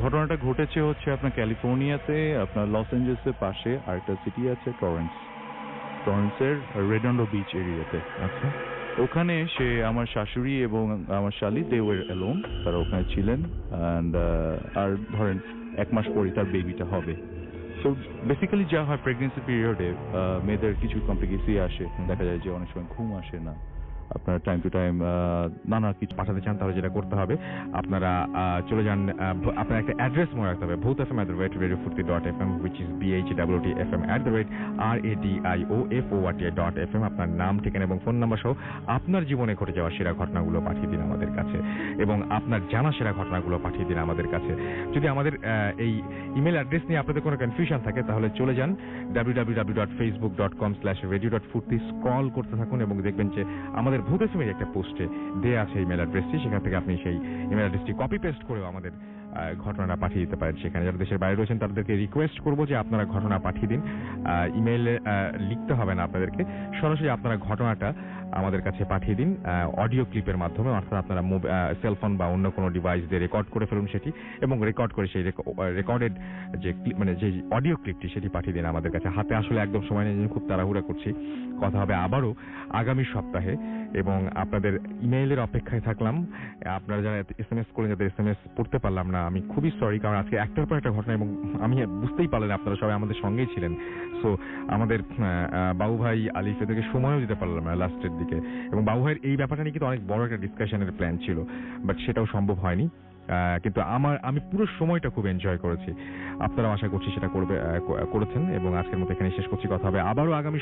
ঘটনাটা ঘটেছে হচ্ছে আপনার ক্যালিফোর্নিয়াতে, আপনার লস অ্যাঞ্জেলেসের পাশে আরেকটা সিটি আছে টরেন্সের রেডন্ডো বিচ এরিয়াতে। আচ্ছা, ওখানে সে, আমার শাশুড়ি এবং আমার শালি, দে ওয়ার অ্যালোন, তারা ওখানে ছিলেন। অ্যান্ড আর ধরেন 1 মাস পরই তার বেবিটা হবে। সো বেসিক্যালি যা হয় প্রেগনেন্সি পিরিয়ডে মেয়েদের কিছু কমপ্লিকেসি আসে, দেখা যায় যে অনেক সময় ঘুম আসে না, আপনার টাইম টু টাইম নানা কিছু পাঠাতে চান তাহলে যেটা করতে হবে, আপনারা চলে যান, আপনার একটা অ্যাড্রেস মনে রাখতে হবে, bhutfm@radiofurti.fm, which is BHWTFM@radioForti.fm। আপনার নাম, ঠিকানা এবং ফোন নাম্বার সহ আপনার জীবনে ঘটে যাওয়া সেরা ঘটনাগুলো পাঠিয়ে দিন আমাদের কাছে, এবং আপনার জানা সেরা ঘটনাগুলো পাঠিয়ে দিন আমাদের কাছে। যদি আমাদের এই ইমেল অ্যাড্রেস নিয়ে আপনাদের কোনো কনফিউশন থাকে তাহলে চলে যান www.facebook.com/radio.furti, স্ক্রল করতে থাকুন এবং দেখবেন যে আমাদের ভূত এফএমের একটা পোস্টে দেয়া আছে ইমেল অ্যাড্রেসটি। সেখান থেকে আপনি সেই ইমেল অ্যাড্রেসটি কপি পেস্ট করেও আমাদের ঘটনাটা পাঠিয়ে দিতে পারেন। সেখানে যারা দেশের বাইরে রয়েছেন তাদেরকে রিকোয়েস্ট করবো যে আপনারা ঘটনা পাঠিয়ে দিন। ইমেইলে লিখতে হবে না আপনাদেরকে, সরাসরি আপনারা ঘটনাটা আমাদের কাছে পাঠিয়ে দিন অডিও ক্লিপের মাধ্যমে, অর্থাৎ আপনারা সেলফোন বা অন্য কোনো ডিভাইস দিয়ে রেকর্ড করে ফেলুন সেটি, এবং রেকর্ড করে সেই রেকর্ডেড যে মানে যে অডিও ক্লিপটি সেটি পাঠিয়ে দিন আমাদের কাছে। হাতে আসলে একদম সময় নেই, খুব তাড়াহুড়া করছি। কথা হবে আবারও আগামী সপ্তাহে, এবং আপনাদের ইমেইলের অপেক্ষায় থাকলাম। আপনারা যারা SMS করেন, যাদের SMS পড়তে পারলাম না, আমি খুবই সরি, কারণ আজকে একটার পর একটা ঘটনা, এবং আমি বুঝতেই পারলেন আপনারা সবাই আমাদের সঙ্গেই ছিলেন। সো আমাদের বাবু ভাই আলিফ এদেরকে সময়ও দিতে পারলাম না লাস্টের দিকে, এবং বাবু ভাইয়ের এই ব্যাপারটা নিয়ে কিন্তু অনেক বড় একটা ডিসকাশনের প্ল্যান ছিল, বাট সেটাও সম্ভব হয়নি। কিন্তু আমি পুরো সময়টা খুব এনজয় করেছি। আপনারাও আশা করছি সেটা করেছেন, এবং আজকের মতো এখানে শেষ করছি। কথা হবে আবারও আগামী